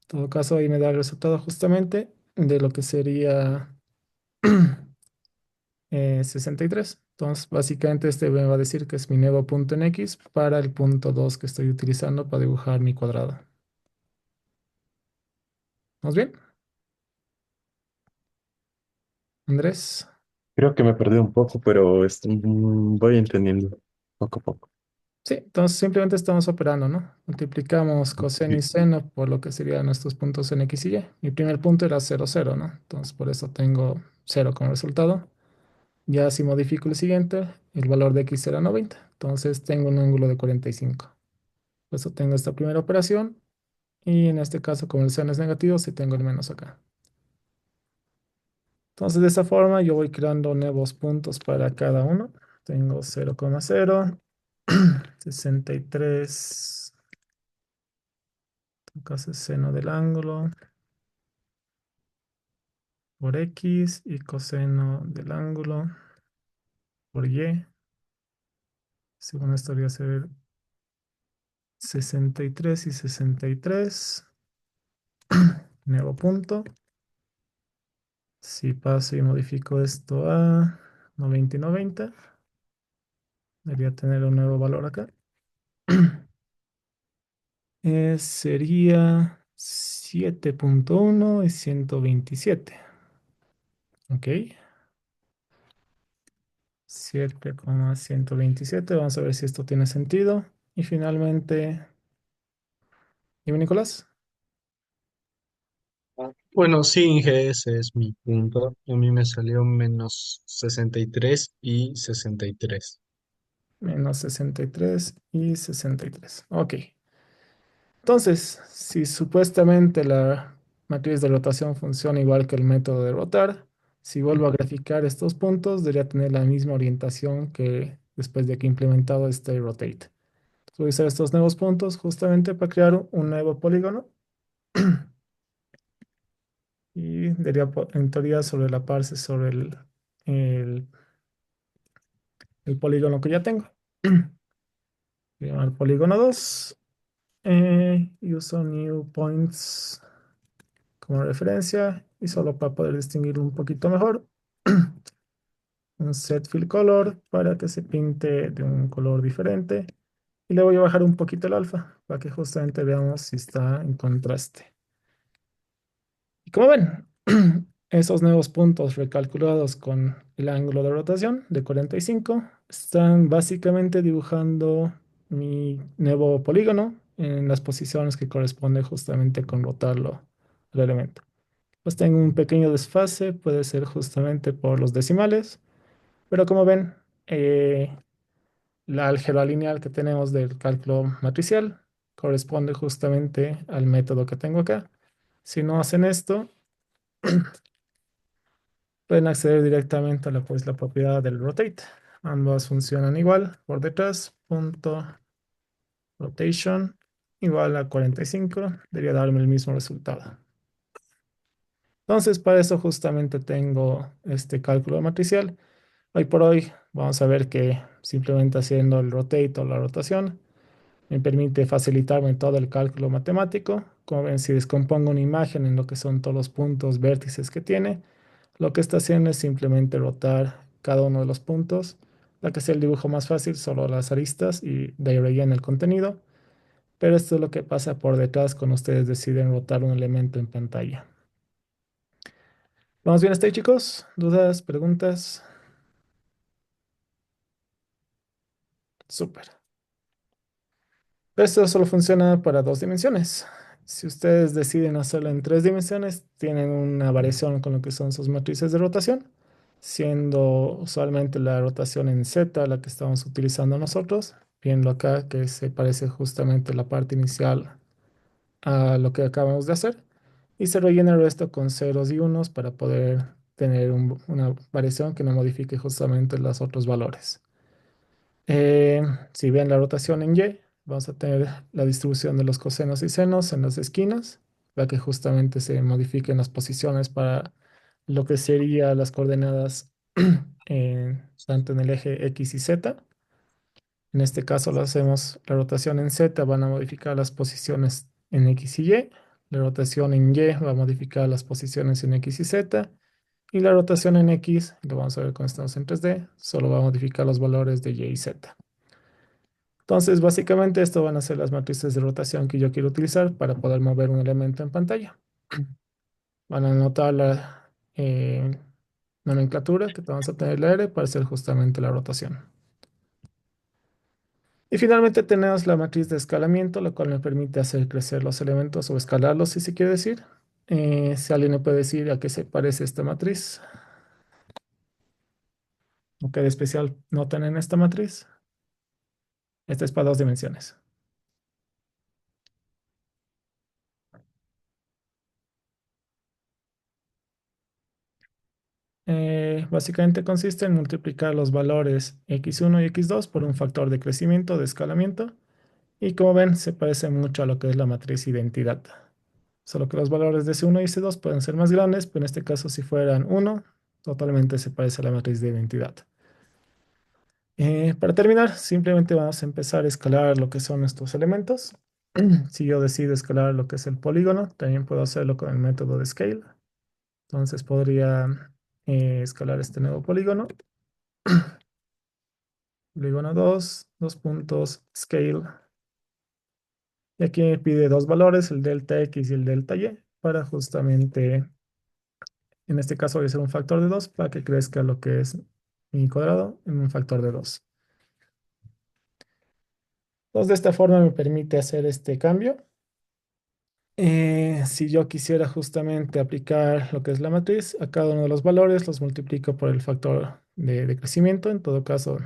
En todo caso, ahí me da el resultado justamente de lo que sería 63. Entonces, básicamente este me va a decir que es mi nuevo punto en X para el punto 2 que estoy utilizando para dibujar mi cuadrado. ¿Vamos bien? Andrés. Creo que me perdí un poco, pero voy entendiendo poco a poco. Sí, entonces simplemente estamos operando, ¿no? Multiplicamos coseno y Sí. seno por lo que serían nuestros puntos en X y Y. Mi primer punto era 0, 0, ¿no? Entonces por eso tengo 0 como resultado. Ya si modifico el siguiente, el valor de X será 90. Entonces tengo un ángulo de 45. Por eso tengo esta primera operación. Y en este caso, como el seno es negativo, sí tengo el menos acá. Entonces de esa forma yo voy creando nuevos puntos para cada uno. Tengo 0,0, 63. Acá es seno del ángulo por X y coseno del ángulo por Y. Según esto debería ser 63 y 63. Nuevo punto. Si paso y modifico esto a 90 y 90, debería tener un nuevo valor acá. Sería 7,1 y 127. Ok. 7,127. Vamos a ver si esto tiene sentido. Y finalmente, dime, Nicolás. Bueno, sí, Inge, ese es mi punto. A mí me salió menos 63 y 63. Menos 63 y 63. Ok. Entonces, si supuestamente la matriz de rotación funciona igual que el método de rotar, si vuelvo a graficar estos puntos, debería tener la misma orientación que después de que he implementado este rotate. Voy a usar estos nuevos puntos justamente para crear un nuevo polígono y debería en teoría sobrellaparse sobre el, el polígono que ya tengo. Voy a llamar polígono 2 y uso new points como referencia y solo para poder distinguir un poquito mejor, un set fill color para que se pinte de un color diferente y le voy a bajar un poquito el alfa para que justamente veamos si está en contraste. Y como ven, esos nuevos puntos recalculados con el ángulo de rotación de 45 están básicamente dibujando mi nuevo polígono en las posiciones que corresponde justamente con rotarlo el elemento. Pues tengo un pequeño desfase, puede ser justamente por los decimales, Pero como ven, la álgebra lineal que tenemos del cálculo matricial corresponde justamente al método que tengo acá. Si no hacen esto, pueden acceder directamente a la propiedad del rotate. Ambas funcionan igual por detrás. Punto rotation igual a 45. Debería darme el mismo resultado. Entonces, para eso justamente tengo este cálculo matricial. Hoy por hoy vamos a ver que simplemente haciendo el rotate o la rotación me permite facilitarme todo el cálculo matemático. Como ven, si descompongo una imagen en lo que son todos los puntos vértices que tiene, lo que está haciendo es simplemente rotar cada uno de los puntos. La que sea el dibujo más fácil, solo las aristas y de ahí rellena el contenido. Pero esto es lo que pasa por detrás cuando ustedes deciden rotar un elemento en pantalla. ¿Vamos bien hasta ahí, chicos? ¿Dudas, preguntas? Súper. Esto solo funciona para dos dimensiones. Si ustedes deciden hacerlo en tres dimensiones, tienen una variación con lo que son sus matrices de rotación, siendo usualmente la rotación en Z la que estamos utilizando nosotros, viendo acá que se parece justamente la parte inicial a lo que acabamos de hacer, y se rellena el resto con ceros y unos para poder tener una variación que no modifique justamente los otros valores. Eh, si ven la rotación en Y, vamos a tener la distribución de los cosenos y senos en las esquinas, para que justamente se modifiquen las posiciones para lo que serían las coordenadas tanto en el eje X y Z. En este caso lo hacemos la rotación en Z, van a modificar las posiciones en X y Y. La rotación en Y va a modificar las posiciones en X y Z. Y la rotación en X, lo vamos a ver cuando estamos en 3D, solo va a modificar los valores de Y y Z. Entonces, básicamente esto van a ser las matrices de rotación que yo quiero utilizar para poder mover un elemento en pantalla. Van a notar la nomenclatura que vamos a tener la R para hacer justamente la rotación. Y finalmente tenemos la matriz de escalamiento, la cual me permite hacer crecer los elementos o escalarlos, si se quiere decir. Si alguien me puede decir a qué se parece esta matriz, o qué de especial notan en esta matriz. Esta es para dos dimensiones. Básicamente consiste en multiplicar los valores x1 y x2 por un factor de crecimiento, de escalamiento. Y como ven, se parece mucho a lo que es la matriz identidad. Solo que los valores de C1 y C2 pueden ser más grandes, pero en este caso si fueran 1, totalmente se parece a la matriz de identidad. Para terminar, simplemente vamos a empezar a escalar lo que son estos elementos. Si yo decido escalar lo que es el polígono, también puedo hacerlo con el método de scale. Entonces podría escalar este nuevo polígono. Polígono 2, dos puntos, scale. Y aquí me pide dos valores, el delta X y el delta Y, para justamente, en este caso voy a hacer un factor de 2 para que crezca lo que es mi cuadrado en un factor de 2. Entonces, de esta forma me permite hacer este cambio. Si yo quisiera justamente aplicar lo que es la matriz, a cada uno de los valores los multiplico por el factor de crecimiento. En todo caso,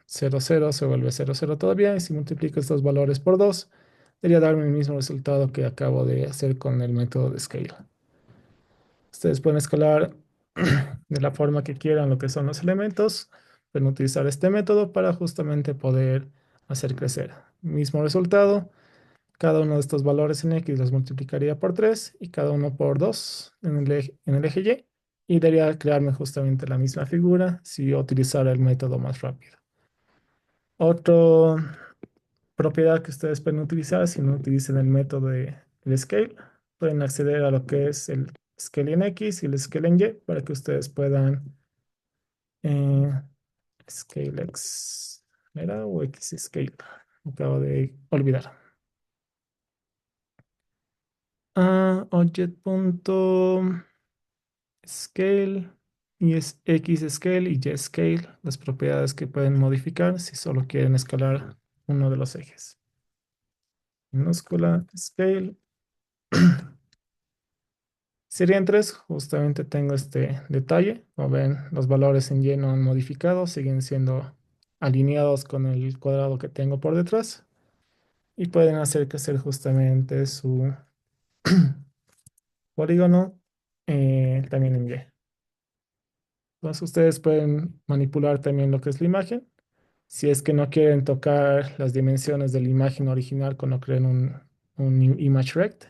0, 0 se vuelve 0, 0 todavía. Y si multiplico estos valores por 2, debería darme el mismo resultado que acabo de hacer con el método de scale. Ustedes pueden escalar de la forma que quieran lo que son los elementos. Pueden utilizar este método para justamente poder hacer crecer. Mismo resultado. Cada uno de estos valores en X los multiplicaría por 3 y cada uno por 2 en el eje Y. Y debería crearme justamente la misma figura si yo utilizara el método más rápido. Otra propiedad que ustedes pueden utilizar si no utilizan el método de scale, pueden acceder a lo que es el scale en X y el scale en Y para que ustedes puedan eh, scale X, ¿era? O X scale. Me acabo de olvidar. Object.scale y es X scale y Y scale, las propiedades que pueden modificar si solo quieren escalar uno de los ejes. Minúscula scale Serían tres, justamente tengo este detalle. Como ven, los valores en Y no han modificado, siguen siendo alineados con el cuadrado que tengo por detrás y pueden hacer crecer justamente su polígono también en Y. Entonces ustedes pueden manipular también lo que es la imagen. Si es que no quieren tocar las dimensiones de la imagen original cuando creen un image rect,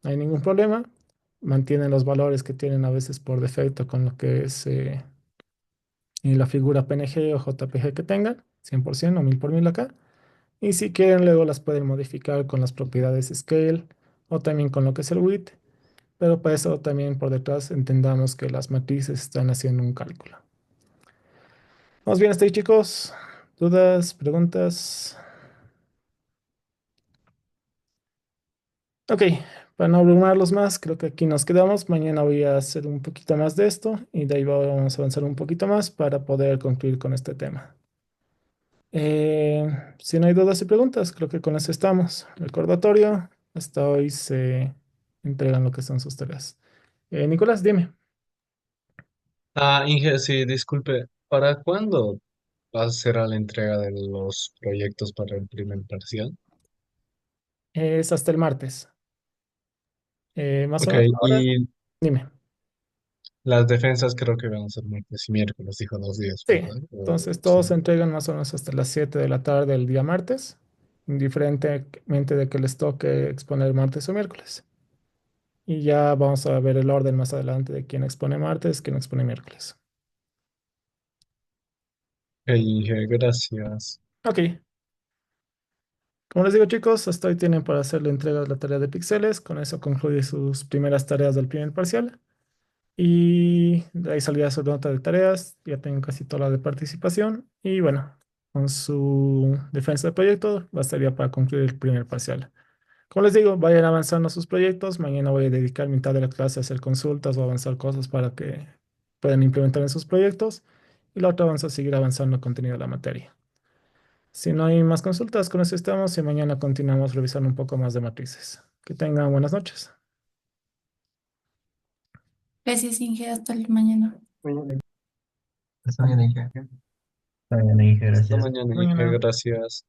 no hay ningún problema. Mantienen los valores que tienen a veces por defecto con lo que es la figura PNG o JPG que tengan, 100% o 1000 por 1000 acá. Y si quieren, luego las pueden modificar con las propiedades scale o también con lo que es el width. Pero para eso también por detrás entendamos que las matrices están haciendo un cálculo. ¿Vamos bien hasta ahí, chicos? ¿Dudas? ¿Preguntas? Ok, para no abrumarlos más, creo que aquí nos quedamos. Mañana voy a hacer un poquito más de esto y de ahí vamos a avanzar un poquito más para poder concluir con este tema. Si no hay dudas y preguntas, creo que con eso estamos. Recordatorio, hasta hoy se entregan lo que son sus tareas. Nicolás, dime. Inge, sí, disculpe, ¿para cuándo va a ser la entrega de los proyectos para el primer parcial? Es hasta el martes. Más o Ok, menos ahora, y dime. las defensas creo que van a ser martes y miércoles, dijo 2 días, Sí, ¿verdad? entonces Sí. todos se entregan más o menos hasta las 7 de la tarde del día martes, indiferentemente de que les toque exponer martes o miércoles. Y ya vamos a ver el orden más adelante de quién expone martes, quién expone miércoles. Ok, Inge, gracias. Ok, como les digo chicos, hasta hoy tienen para hacer la entrega de la tarea de píxeles. Con eso concluye sus primeras tareas del primer parcial. Y de ahí salía su nota de tareas. Ya tengo casi toda la de participación. Y bueno, con su defensa de proyecto, bastaría para concluir el primer parcial. Como les digo, vayan avanzando sus proyectos. Mañana voy a dedicar mitad de la clase a hacer consultas o avanzar cosas para que puedan implementar en sus proyectos. Y la otra vamos a seguir avanzando el contenido de la materia. Si no hay más consultas, con eso estamos y mañana continuamos revisando un poco más de matrices. Que tengan buenas noches. Gracias, Inge. Hasta el mañana. Está bien, Inge. Está bien, Inge, Hasta gracias. mañana, Inge, Mañana. gracias.